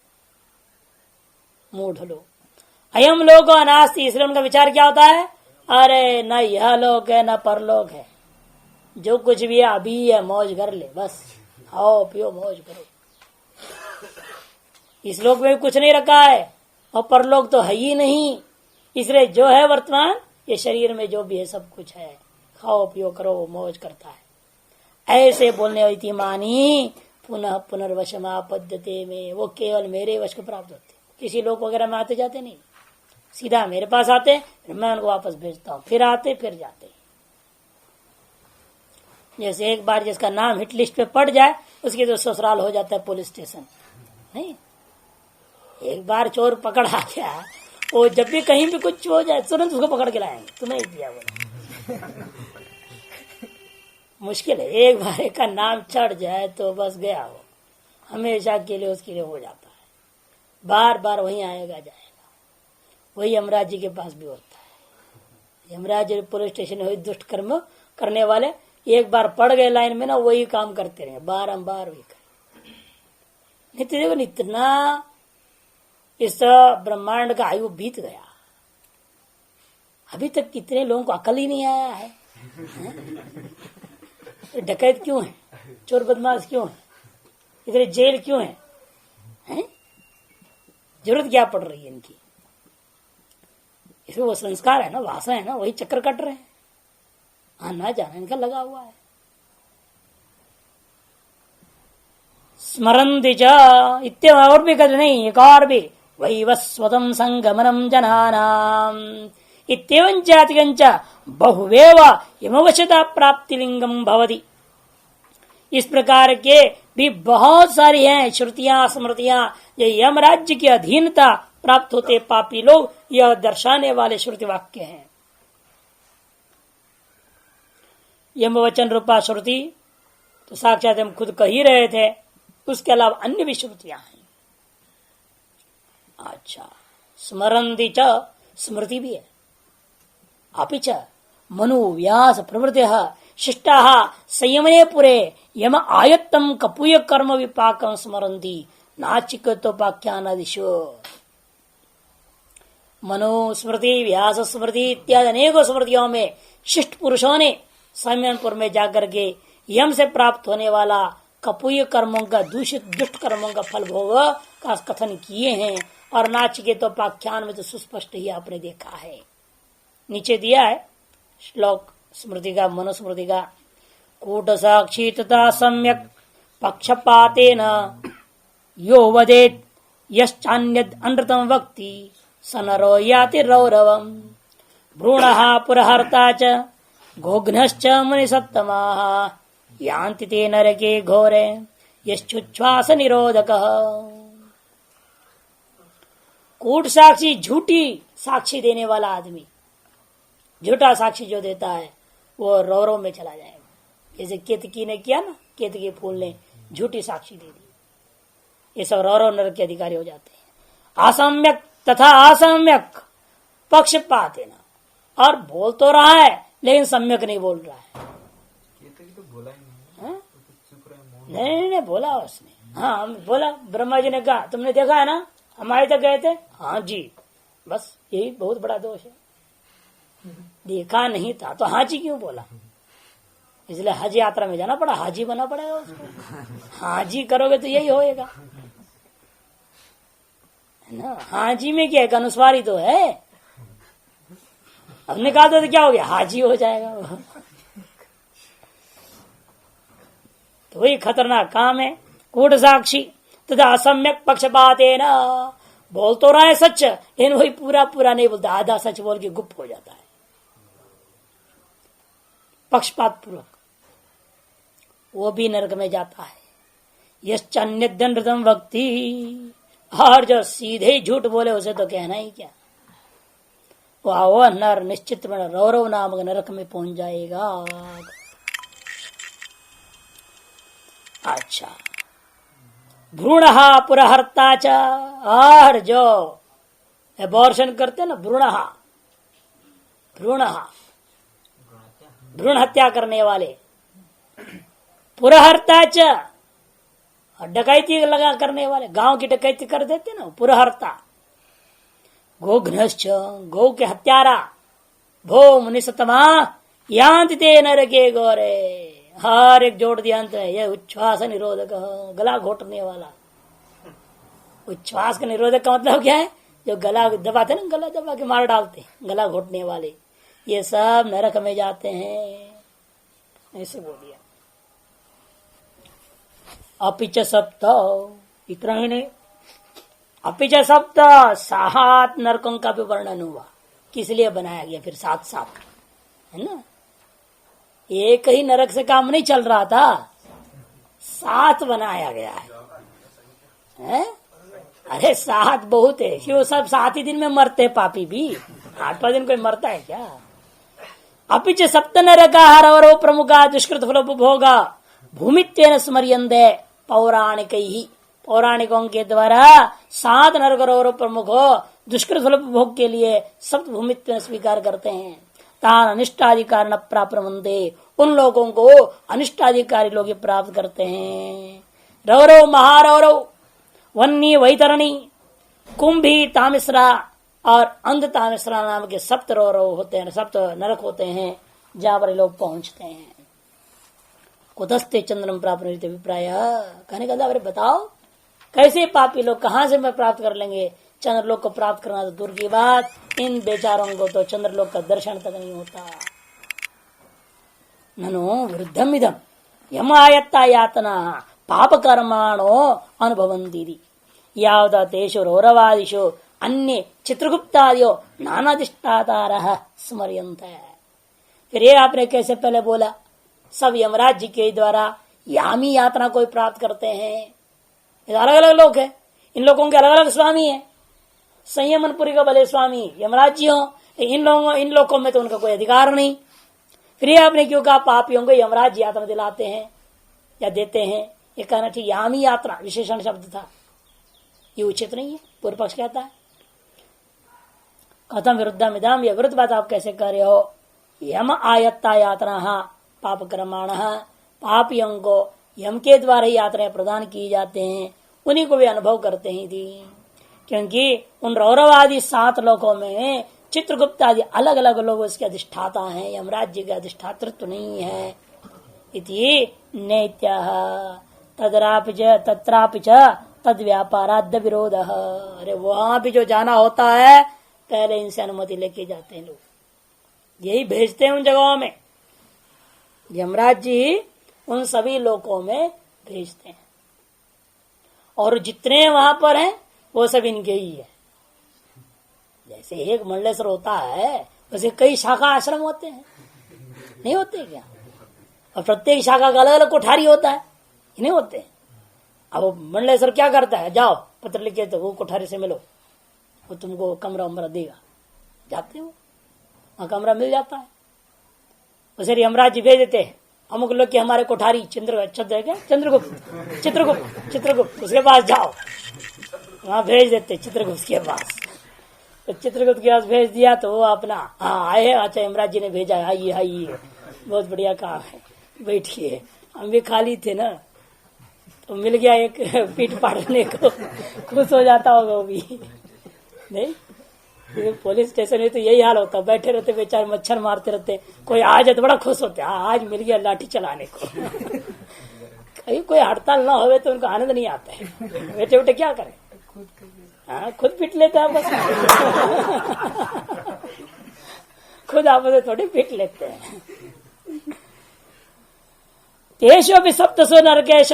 मूढ़ लोग। अयम लोक अनास्ति, इसलिए उनका विचार क्या होता है, अरे न यह लोक है न परलोक है, जो कुछ भी है अभी है, मौज कर ले बस, आओ पियो मौज करो। इस लोक में भी कुछ नहीं रखा है और परलोक तो है ही नहीं, इसलिए जो है वर्तमान ये शरीर में जो भी है सब कुछ है, खाओ पियो करो मौज करता है। ऐसे बोलने वाली मानी पुनः पुनर्वशमापद्यते में, वो केवल मेरे वश को प्राप्त होते, किसी लोक वगैरह में आते जाते नहीं, सीधा मेरे पास आते, फिर मैं उनको वापस भेजता हूं, फिर आते फिर जाते। जैसे एक बार जिसका नाम हिट लिस्ट पे पड़ जाए उसकी तो ससुराल हो जाता है पुलिस स्टेशन। नहीं, एक बार चोर पकड़ आ गया, वो जब भी कहीं भी कुछ हो जाए तुरंत उसको पकड़ के लाएंगे, तुम्हें ही दिया बोला। मुश्किल है, एक बार एक का नाम चढ़ जाए तो बस गया वो, हमेशा के लिए उसके लिए हो जाता है, बार बार वहीं आएगा जाएगा। वही यमराज जी के पास भी होता है। यमराज जी पुलिस स्टेशन में दुष्ट कर्म करने वाले एक बार पड़ गए लाइन में ना, वही काम करते रहे बारंबार वही करे। नहीं तो देखो इतना इस ब्रह्मांड का आयु बीत गया, अभी तक कितने लोगों को अकल ही नहीं आया है। डकैत क्यों है, चोर बदमाश क्यों है, इतने जेल क्यों है? जरूरत क्या पड़ रही है इनकी? इसमें वो संस्कार है ना, वासना है ना, वही चक्कर कट रहे हैं, आना जाना इनका लगा हुआ है। स्मरन्ति च इत्येव, और भी कहते नहीं, एक और भी वही वस्वतम संगमनम जनानाम इत्येवं जातिकं च बहुवेव यमवशता प्राप्ति लिंगम भवति। इस प्रकार के भी बहुत सारी हैं श्रुतियां स्मृतियां, ये यम राज्य की अधीनता प्राप्त होते पापी लोग, यह दर्शाने वाले श्रुति वाक्य हैं। यम वचन रूपा श्रुति तो साक्षात हम खुद कह ही रहे थे, उसके अलावा अन्य भी श्रुतियां हैं। अच्छा, स्मरन्ति च स्मृति भी है। अपि च मनु व्यास प्रवृत्ति शिष्टा संयमने पुरे यम आयत्तम कपूय कर्म विपाकम स्मरन्ति नाचिकेतोपाख्यानादिषु। मनु स्मृति व्यास स्मृति इत्यादि अनेकों स्मृतियों में शिष्ट पुरुषों ने संयमपुर में जाकर के यम से प्राप्त होने वाला कपूय कर्मों का, दूषित दुष्ट कर्मों का फल भोग का कथन किए हैं। और नाचिकेतोपाख्यान में तो सुस्पष्ट ही आपने देखा है, नीचे दिया है श्लोक स्मृति का, मनुस्मृति का। कूट साक्षी तथा सम्यक पक्षपातेन यो वदेत यश्चान्यद अनृतम वक्ति सनरो याति रौरवम भ्रूणः पुरहर्ता च घोघ्नश्च मुनिसत्तमाः यान्ति ते नरके घोरे यश्चुच्छ्वास निरोधकः। कूट साक्षी, झूठी साक्षी देने वाला आदमी, झूठा साक्षी जो देता है वो रौरव में चला जाएगा। जैसे केतकी ने किया ना, केतकी फूल ने झूठी साक्षी दे दी, ये सब रौरव नरक के अधिकारी हो जाते हैं। असम्यक तथा असम्यक पक्षपात है ना, और बोल तो रहा है लेकिन सम्यक नहीं बोल रहा है। तो बोला ही नहीं, चुप रहे, नहीं बोला उसने। हाँ बोला, ब्रह्मा जी ने कहा तुमने देखा है ना, हमारे तक गए थे। हाँ जी, बस यही बहुत बड़ा दोष है, देखा नहीं था तो हाँ जी क्यों बोला। इसलिए हज यात्रा में जाना पड़ा, हाजी बना पड़ेगा उसको। हाजी करोगे तो यही होएगा, है ना। हाजी में क्या है, अनुस्वारी तो है। अब निकाल दो तो क्या हो गया, हाजी हो जाएगा वो। तो वही खतरनाक काम है। कूट साक्षी तथा असम्यक पक्षपात है ना, बोल तो रहा है सच लेकिन वही पूरा पूरा नहीं बोलता, आधा सच बोल के गुप्त हो जाता है, पक्षपात पूर्वक, वो भी नरक में जाता है। यश्चन्य दंडतम भक्ति, और जो सीधे ही झूठ बोले उसे तो कहना ही क्या, वह नर निश्चित में रौरव नामक नरक में पहुंच जाएगा। अच्छा, भ्रूण पुरहर्ता च, और जो एबॉर्शन करते ना, भ्रूण हत्या करने वाले, पुरहर्ता च, डकैती लगा करने वाले, गांव की डकैती कर देते ना, पुरहर्ता। गोघ्नश्च, गौ के हत्यारा, भो मुनिसतमा यांति ते नरके गौरे, हर एक जोड़ दिया अंत है। यह उच्छ्वास निरोधक, गला घोटने वाला। उच्छ्वास का निरोधक का मतलब क्या है, जो गला दबाते ना, गला दबा के मार डालते, गला घोटने वाले, ये सब नरक में जाते हैं, ऐसे बोल दिया। अपिच सप्त, इतना ही नहीं, अपिच सप्त 7 नरकों का भी वर्णन हुआ। किस लिए बनाया गया फिर 7 है ना, एक ही नरक से काम नहीं चल रहा था, 7 बनाया गया है? अरे 7 बहुत है, क्यों सब 7 ही दिन में मरते पापी भी, 8वां दिन कोई मरता है क्या। अपिच सप्त नरका हरवरो प्रमुखा दुष्कृत फलोपभोगा भूमित्वेन स्मर्यन्ते पौराणिक ही, पौराणिकों के द्वारा 7 नरक प्रमुख दुष्कृत फलोपभोग के लिए सप्त भूमित्व स्वीकार करते हैं। तान अनिष्टाधिकार न प्राप्त, उन लोगों को अनिष्टाधिकारी लोग प्राप्त करते हैं। रौरव महारौरव वन्नी वैतरणी कुंभी तामिश्रा और अंध तामिश्रा नाम के 7 रौरव होते हैं, 7 नरक होते हैं जहां पर लोग पहुंचते हैं। कुतस्ते चंद्रम प्राप्त अभिप्राय, कहने का अरे बताओ कैसे पापी लोग कहां से मैं प्राप्त कर लेंगे, चंद्रलोक को प्राप्त करना तो दूर की बात, इन बेचारों को तो चंद्रलोक का दर्शन तक नहीं होता। ननु वृद्धम इदम यमायत्ता यातना पाप कर्माणो अनुभवन्ति यावत तेषु रौरवादिषु अन्य चित्रगुप्तादियो नानादिष्टातारः स्मर्यन्ते। फिर ये आपने कैसे पहले बोला, सब यमराज जी के द्वारा यामी यात्रा कोई प्राप्त करते हैं, अलग अलग लोग हैं, इन लोगों के अलग अलग स्वामी हैं। संयमनपुरी का भले स्वामी यमराज जी हो, इन लोगों में तो उनका कोई अधिकार नहीं। फिर ये आपने क्यों कहा पापियों को यमराज यात्रा दिलाते हैं या देते हैं, ये कहना ठीक, यामी यात्रा विशेषण शब्द था, ये उचित नहीं है। पूर्व पक्ष कहता है कथम विरुद्धम इदम, ये विरुद्ध बात आप कैसे कह रहे हो। यम आयत्ता यात्रा पाप कर्माण, पापियों को यम के द्वारा ही यात्राएं प्रदान की जाते हैं, उन्हीं को भी अनुभव करते ही थी। क्योंकि उन रौरव आदि 7 लोकों में चित्रगुप्त आदि अलग अलग लोग उसके अधिष्ठाता हैं, यमराज जी का अधिष्ठातृत्व नहीं है। इति नैत्याह तत्रापि च तद व्यापाराद्य विरोध। अरे वहां भी जो जाना होता है पहले इनसे अनुमति लेके जाते हैं लोग, यही भेजते हैं उन जगहों में, यमराज जी उन सभी लोकों में भेजते हैं, और जितने वहां पर हैं वो सब इनके ही है। जैसे एक मंडलेश्वर होता है वैसे कई शाखा आश्रम होते हैं, नहीं होते क्या, और प्रत्येक शाखा का अलग अलग कोठारी होता है, नहीं होते। अब मंडलेश्वर क्या करता है, जाओ पत्र लिखे तो वो कोठारी से मिलो, वो तुमको कमरा उमरा देगा, जाते हो वहां कमरा मिल जाता है। उसे यमराज जी भेज देते हैं अमुक लोग की हमारे कोठारी चित्रगुप्त उसके पास जाओ, वहां भेज देते चित्रगुप्त के पास। तो चित्रगुप्त के पास भेज दिया तो वो अपना आए, अच्छा यमराज जी ने भेजा है, आइए आइए, बहुत बढ़िया काम है, बैठिए। हम भी खाली थे ना, तो मिल गया एक पीठ पाड़ने को, खुश हो जाता होगा वो भी नहीं। पुलिस स्टेशन में तो यही हाल होता, बैठे रहते बेचारे, मच्छर मारते रहते, कोई आ जाए तो बड़ा खुश होते, आज मिल गया लाठी चलाने को। कहीं कोई हड़ताल ना होवे तो उनको आनंद नहीं आता है, बैठे बैठे क्या करें, हाँ खुद पीट लेते हैं बस। खुद आपस में थोड़ी पीट लेते हैं। तेषु भी सप्तसु नरकेश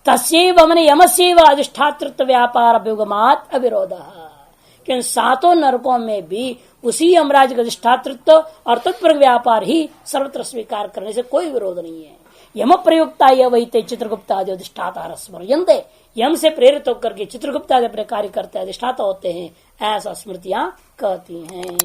तस्यैव मन यमस्यैव अधिष्ठातृत्व व्यापार अभ्युगमात् अविरोधः। कि उन सातों नरकों में भी उसी यमराज का अधिष्ठातृत्व और तत्पर व्यापार ही सर्वत्र स्वीकार करने से कोई विरोध नहीं है। यम प्रयुक्ता यह वही चित्रगुप्ता आदि अधिष्ठाता स्मृयन्ते, यम से प्रेरित होकर के चित्रगुप्ता आदि अपने कार्य करते अधिष्ठाता होते हैं, ऐसा स्मृतियां कहती हैं।